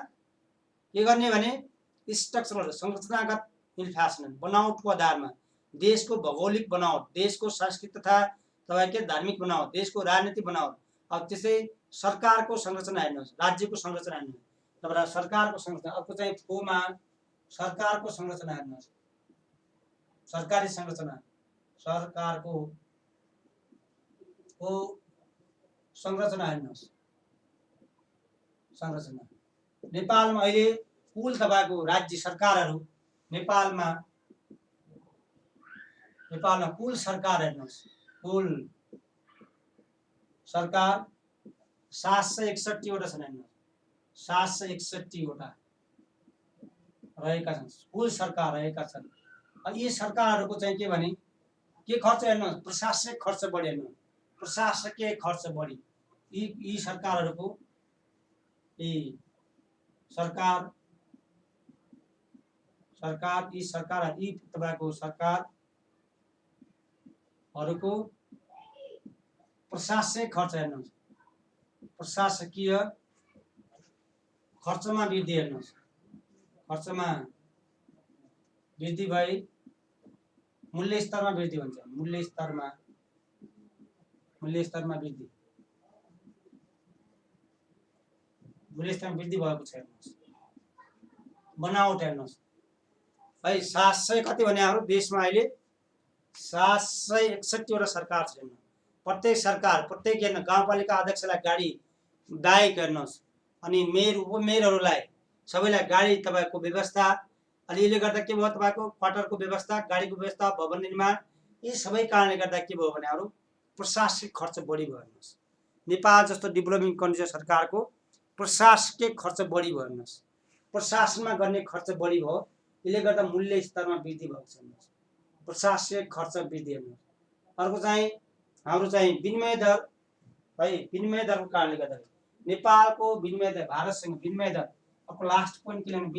के गर्ने भने स्ट्रक्चरल संरचनागत इन्फ्लेसन बनावटको आधारमा, देशको भौगोलिक बनावट, देशको संस्कृति तथा तपाईँ के धार्मिक बनावट, देशको राजनीतिक बनावट, अब त्यसै सरकारको संरचना हेर्नुहोस्, राज्यको संरचना हेर्नुहोस्, तपाईँ सरकारको संरचना, अर्को चाहिँ फोमा सरकारको संरचना हेर्नुहोस्, सरकारी संरचना, सरकारको संरचना हेर्नुहोस्, संरचना। नेपालमा अहिले कुल तपाईँको राज्य सरकारहरू, नेपालमा कुल सरकार हेर्नुहोस्, कुल सरकार 761 वटा छन्। हेर्नुहोस्, 761 वटा रहेका छन्, कुल सरकार रहेका छन्। अनि यी सरकारहरूको चाहिँ के भने के खर्च हेर्नुहोस्, प्रशासनिक खर्च बढी। हेर्नुहोस्, प्रशासकीय खर्च बढी। यी सरकारहरूको यी तपाईँको सरकारहरूको प्रशासनिक खर्च हेर्नुहोस्, प्रशासकीय खर्चमा वृद्धि हेर्नुहोस्, खर्चमा वृद्धि भई मूल्य स्तरमा वृद्धि हुन्छ। मूल्य स्तरमा वृद्धि, मूल्य स्तरमा वृद्धि भएको छ। हेर्नुहोस्, बनावट हेर्नुहोस् है, 700 कति भने हाम्रो देशमा अहिले 761 वटा सरकार छ। प्रत्येक सरकार, प्रत्येक गाउँपालिका अध्यक्षलाई गाडी, बाइक हेर्नुहोस्, अनि मेयर उपमेयरहरूलाई सबैलाई गाडी तपाईँको व्यवस्था। अनि यसले गर्दा के भयो, तपाईँको क्वार्टरको व्यवस्था, गाडीको व्यवस्था, भवन निर्माण, यी सबै कारणले गर्दा के भयो भने अरू प्रशासनिक खर्च बढी भयो। हेर्नुहोस्, नेपाल जस्तो डेभलपिङ कन्ट्री सरकारको प्रशासकीय खर्च बढी भयो। हेर्नुहोस्, प्रशासनमा गर्ने खर्च बढी भयो, यसले गर्दा मूल्य स्तरमा वृद्धि भएको छ। प्रशासकीय खर्च वृद्धि। हेर्नुहोस्, अर्को चाहिँ हाम्रो चाहिँ विनिमय दर है, विनिमय दरको कारणले गर्दा नेपालको विनिमय दर भारतसँग विनिमय दर, अब लास्ट पोइन्ट के लेख्नु,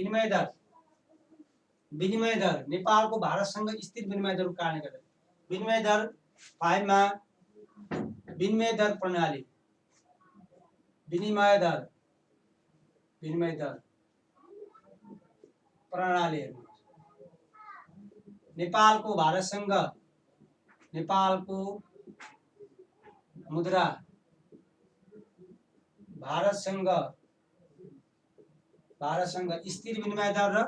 विनिमय दर नेपालको भारतसँग स्थिर विनिमय दरको कारणले गर्दा विनिमय दर 5 मा विनिमय दर प्रणाली, विनिमय दर प्रणाली हेर्नुहोस्, नेपालको भारतसँग, नेपालको मुद्रा भारतसँग स्थिर विनिमय दर र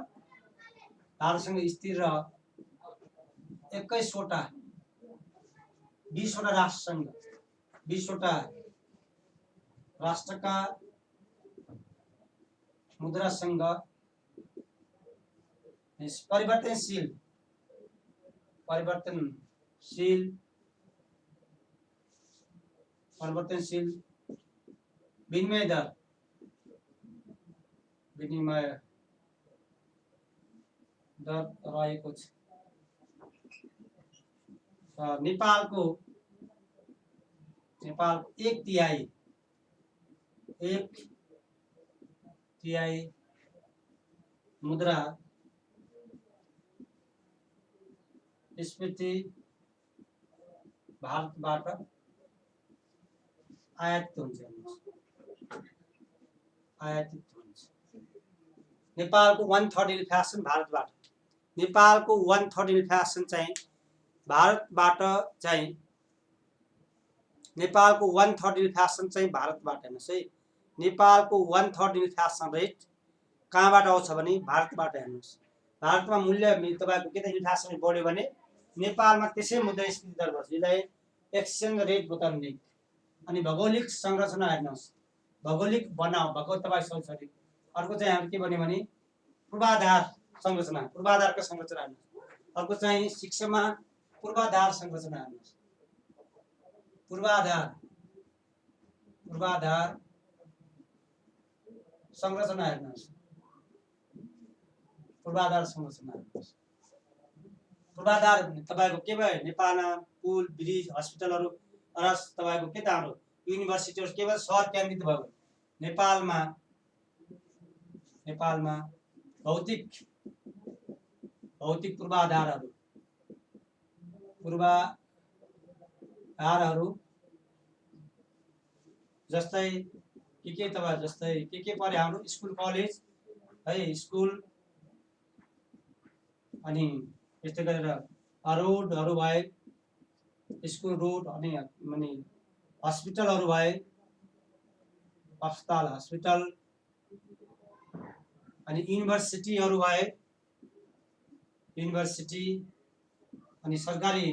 भारतसँग स्थिर र 21 वटा 20 वटा राष्ट्रसँग, 20 वटा राष्ट्रका मुद्रासँग परिवर्तनशील विनिमय दर रहेको छ। नेपालको 1/3 मुद्रा स्फीति भारतबाट आयातित हुन्छ। आयातित हुन्छ। नेपालको 1/3 इन्फ्लेसन भारतबाट, नेपालको 1/3 इन्फ्लेसन चाहिँ भारतबाट चाहिँ, नेपालको 1/3 इन्फ्लेसन चाहिँ भारतबाट। हेर्नुहोस् है, नेपालको 1/3 इन्फ्लेसन रेट कहाँबाट आउँछ भने भारतबाट। हेर्नुहोस्, भारतमा मूल्य तपाईँको के त इन्फ्लेसन बढ्यो भने नेपालमा त्यसै मुद्रास्फीति दर बढ्छ। यसलाई एक्सचेन्ज रेट बताउने। अनि भौगोलिक संरचना हेर्नुहोस्, भौगोलिक बनाव भौगोलिक तपाईँ सरी अर्को चाहिँ हाम्रो के भन्यो भने पूर्वाधार संरचना, पूर्वाधारको संरचना हेर्नुहोस्। अर्को चाहिँ शिक्षामा पूर्वाधार संरचना हेर्नुहोस्, पूर्वाधार संरचना हेर्नुहोस्, पूर्वाधार संरचना हेर्नुहोस्। पूर्वाधार तपाईँको के भयो, नेपालमा पुल, ब्रिज, हस्पिटलहरू र तपाईँको के त हाम्रो युनिभर्सिटीहरू केवल सहर केन्द्रित भयो। नेपालमा भौतिक पूर्वाधारहरू जस्तै के तपाईँ जस्तै के परे हाम्रो स्कुल कलेज है, स्कुल अनि यस्तै गरेर रोडहरू भए, स्कुल रोड अनि हस्पिटलहरू भए, हस्पिटल अनि युनिभर्सिटीहरू भए, युनिभर्सिटी अनि सरकारी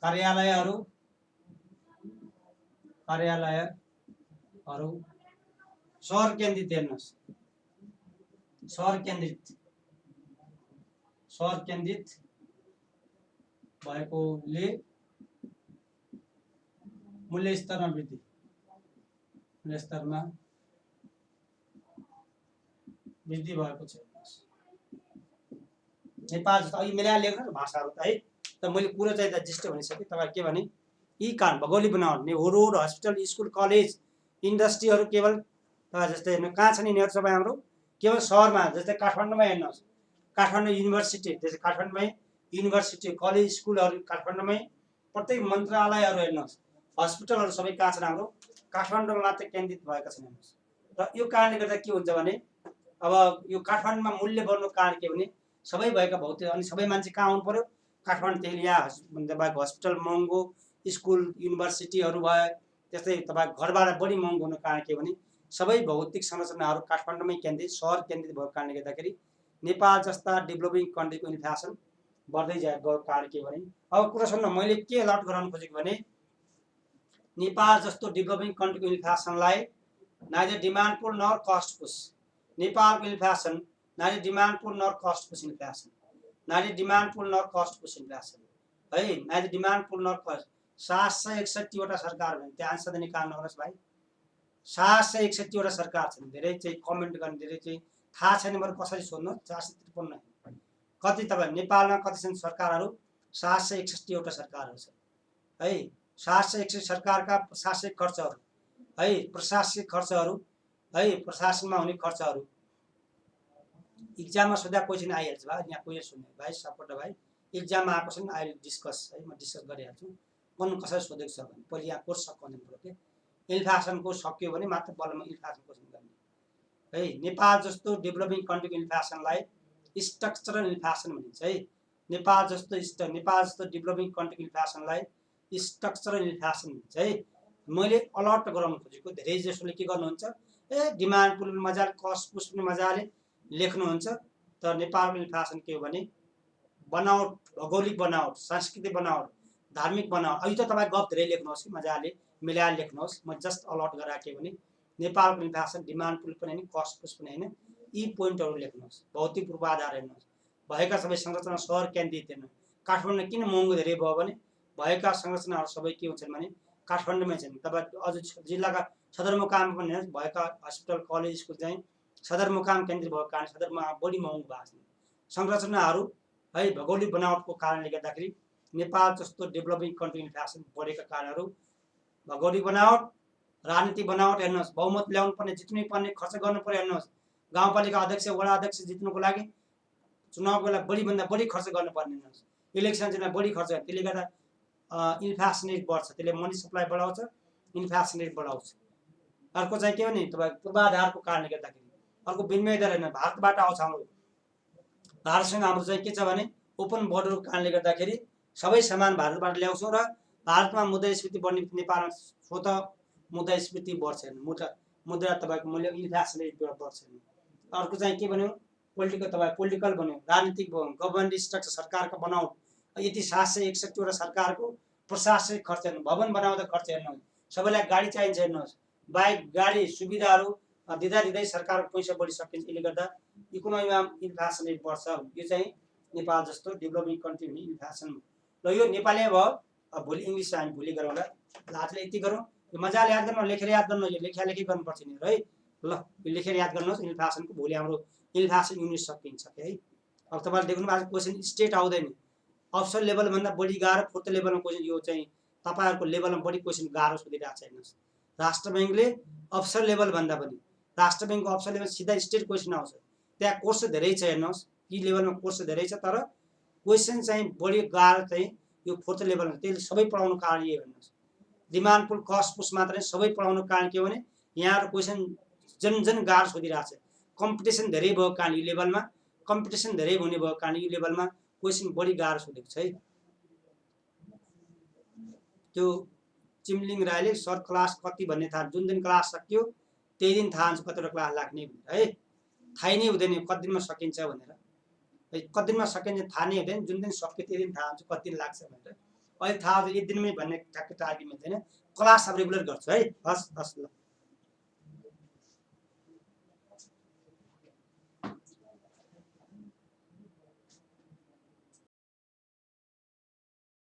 कार्यालयहरू सहर केन्द्रित। हेर्नुहोस्, सहर केन्द्रित भएकोले मूल्य स्तरमा वृद्धि, भएको छ। नेपाल जस्तो अघि मिलाएर लेख्नु भाषाहरू त है, त मैले कुरो चाहिँ त जिस्ट भनिसकेँ। तपाईँ के भने यी कारण भौगोलिक बनावट, रोड, हस्पिटल, स्कुल, कलेज, इन्डस्ट्रीहरू केवल तपाईँ जस्तै हेर्नु कहाँ छ नि यिनीहरू सबै हाम्रो केवल सहरमा। जस्तै काठमाडौँमा हेर्नुहोस्, काठमाडौँ युनिभर्सिटी, त्यसै काठमाडौँमै युनिभर्सिटी, कलेज, स्कुलहरू काठमाडौँमै, प्रत्येक मन्त्रालयहरू हेर्नुहोस्, हस्पिटलहरू सबै कहाँ छन् हाम्रो काठमाडौँमा मात्र केन्द्रित भएका छन्। हेर्नुहोस्, र यो कारणले गर्दा के हुन्छ भने अब यो काठमाडौँमा मूल्य बढ्नुको कारण के भने सबै भएका भौतिक अनि सबै मान्छे कहाँ आउनु पर्यो, काठमाडौँ। त्यसले यहाँ तपाईँको हस्पिटल महँगो, स्कुल युनिभर्सिटीहरू भयो, त्यस्तै तपाईँको घरबाट बढी महँगो हुनुको कारण के भने सबै भौतिक संरचनाहरू काठमाडौँमै केन्द्रित, सहर केन्द्रित भएको कारणले गर्दाखेरि नेपाल जस्ता डेभलपिङ कन्ट्रीको इन्फ्लेसन बढ्दै गएको कारण के भने अब कुरा सुन्नु, मैले के अलर्ट गराउन खोजेको भने नेपाल जस्तो डेभलपिङ कन्ट्रीको इन्फ्लेसनलाई neither demand pull nor cost push. नेपालको inflation neither demand pull nor cost push inflation, neither demand pull nor cost push inflation है, neither demand pull nor cost. 761 वटा सरकार भने त्यहाँ आन्सर दिने कारण नगर्नुहोस् भाइ। 761 वटा सरकार छन्। धेरै चाहिँ कमेन्ट गर्ने, धेरै चाहिँ थाहा छैन बरु कसरी सोध्नु। 453 कति तपाईँ नेपालमा कति छन् सरकारहरू? 761 वटा सरकारहरू छन् है। 761 सरकारका प्रशासनिक खर्चहरू है, प्रशासनिक खर्चहरू है, प्रशासनमा हुने खर्चहरू इक्जाममा सोध्दा क्वेसन आइहाल्छ भाइ। यहाँ क्वेसन सुन्ने भाइ सपोर्ट भाइ, इक्जाममा आएको छैन, अहिले डिस्कस है, म डिस्कस गरिहाल्छु कुन कसरी सोधेको छ भने। पहिले यहाँ कोर्स सकाउनु पर्यो कि इन्फ्लेसनको सक्यो भने मात्र बल्लमा इन्फ्लेसन क्वेसन गर्ने है। नेपाल जस्तो डेभलपिङ कन्ट्रीको इन्फ्लेसनलाई स्ट्रक्चरल इन्फ्लेसन भनिन्छ है। नेपाल जस्तो डेभलपिङ कन्ट्रीको इन्फ्लेसनलाई स्ट्रक्चरल इन्फ्लेसन भनिन्छ है। मैले अलर्ट गराउन खोजेको, धेरै जसोले के गर्नुहुन्छ, डिमान्ड पुल पनि मजाले, कस्ट पुश पनि मजाले लेख्नुहुन्छ, तर नेपालको इन्फ्लेसन के हो भने बनावट, भौगोलिक बनावट, सांस्कृतिक बनावट, धार्मिक बनावट। अहिले त तपाईँ गफ धेरै लेख्नुहोस् कि मजाले मिलाएर लेख्नुहोस्। म जस्ट अलर्ट गराएको भने नेपालको इन्फ्लेसन डिमान्ड पुल पनि होइन, कस्ट पुश पनि होइन, यी पोइन्टहरू लेख्नुहोस्। भौतिक पूर्वाधार हेर्नुहोस्, भएका सबै संरचना सहर केन्द्रित हेर्नु। काठमाडौँमा किन महँगो धेरै भयो भने भएका संरचनाहरू सबै के हुन्छन् भने काठमाडौँमै छन्। तपाईँ अझ जिल्लाका सदरमुकाम पनि भएका हस्पिटल, कलेज, स्कुल चाहिँ सदरमुकाम केन्द्रित भएको कारण सदरमुकाम बढी महँगो भएको छन् संरचनाहरू है। भौगोलिक बनावटको कारणले गर्दाखेरि नेपाल जस्तो डेभलपिङ कन्ट्री इन्फ्लेसन बढेका कारणहरू भौगोलिक बनावट राजनीति बनावट हेर्नुहोस्, बहुमत ल्याउनु पर्ने, जित्नै पर्ने, खर्च गर्नु पर्यो हेर्नुहोस्। गाउँपालिका अध्यक्ष वडा अध्यक्ष जित्नुको लागि चुनावको बेला बढीभन्दा बढी खर्च गर्नुपर्ने हेर्नुहोस्। इलेक्सन चाहिँ बढी खर्च, त्यसले गर्दा इन्फ्लेसन रेट बढ्छ, त्यसले मनी सप्लाई बढाउँछ, इन्फ्लेसन रेट बढाउँछ। अर्को चाहिँ के हो नि तपाईँ पूर्वाधारको कारणले गर्दाखेरि, अर्को विनिमय दर होइन, भारतबाट आउँछ हाम्रो, भारतसँग हाम्रो चाहिँ के छ भने ओपन बोर्डरको कारणले गर्दाखेरि सबै सामान भारतबाट ल्याउँछौँ र भारतमा मुद्रास्फीति बढ्ने, नेपालमा स्वत मुद्रास्फीति बढ्छ हेर्नु, मुद्रा तपाईँको मूल्य इन्फ्लेसन रेट बढ्छ। अर्को चाहिँ के भन्यो, पोलिटिकल भन्यो, राजनीतिक भयो, गभर्मेन्ट स्ट्रक्चर सरकारको बनावट, यति 761वटा सरकारको प्रशासनिक खर्च हेर्नु, भवन बनाउँदा खर्च हेर्नुहोस्, सबैलाई गाडी चाहिन्छ हेर्नुहोस्, बाइक गाडी सुविधाहरू दिँदै सरकारको पैसा बढी सकिन्छ। यसले गर्दा इकोनोमीमा इन्फ्लेसन रेट बढ्छ। यो चाहिँ नेपाल जस्तो डेभलपिङ कन्ट्री हुने इन्फ्लेसन। ल यो नेपालीमा भयो, भोलि इङ्ग्लिस हामी भोलि गरौँला। ल आजले यति गरौँ, यो मजाले याद गर्नु, लेखेर याद गर्नु, यो लेखी गर्नुपर्छ नि है। ल यो लेखेर याद गर्नुहोस् इन्फ्लेसनको, भोलि हाम्रो इन्फ्लेसन युनिट सकिन्छ है। अब तपाईँले देख्नु भएको क्वेसन स्टेट आउँदैन, अफिसर लेभलभन्दा बढी गाह्रो, फोर्थ लेभलमा क्वेसन, यो चाहिँ तपाईँहरूको लेभलमा बढी क्वेसन गाह्रो सोधिरहेको छ हेर्नुहोस्। राष्ट्र ब्याङ्कले अफिसर लेभलभन्दा पनि, राष्ट्र ब्याङ्कको अफिसर लेभल सिधा स्टेट क्वेसन आउँछ, त्यहाँ कोर्स धेरै छ हेर्नुहोस्, यी लेभलमा कोर्स धेरै छ, तर क्वेसन चाहिँ बढी गाह्रो चाहिँ यो फोर्थ लेभलमा, त्यसले सबै पढाउनु कारण यो हेर्नुहोस्। डिमान्ड पुल कस्ट पुस मात्रै सबै पढाउनु कारण के हो भने यहाँ क्वेसन जन गाह्रो सोधिरहेको छ, कम्पिटिसन धेरै भएको कारण यो लेभलमा, कम्पिटिसन धेरै हुने भएको कारण यो लेभलमा क्वेसन बढी गाह्रो सोधेको छ है। त्यो चिमलिङ राईले सर क्लास कति भन्ने थाहा, जुन दिन क्लास सकियो त्यही दिन थाहा हुन्छ कतिवटा क्लास लाग्ने है, थाहै नै हुँदैन कति दिनमा सकिन्छ भनेर, कति दिनमा सकिन्छ थाहा नै हुँदैन, जुन दिन सक्यो त्यही दिन थाहा हुन्छ कति दिन लाग्छ भनेर। अहिले थाहा हुन्छ एक दिनमै भन्ने ठ्याक्कै टार्गेट मिल्दैन, क्लास अब रेगुलर गर्छु है। हस् हस् ल।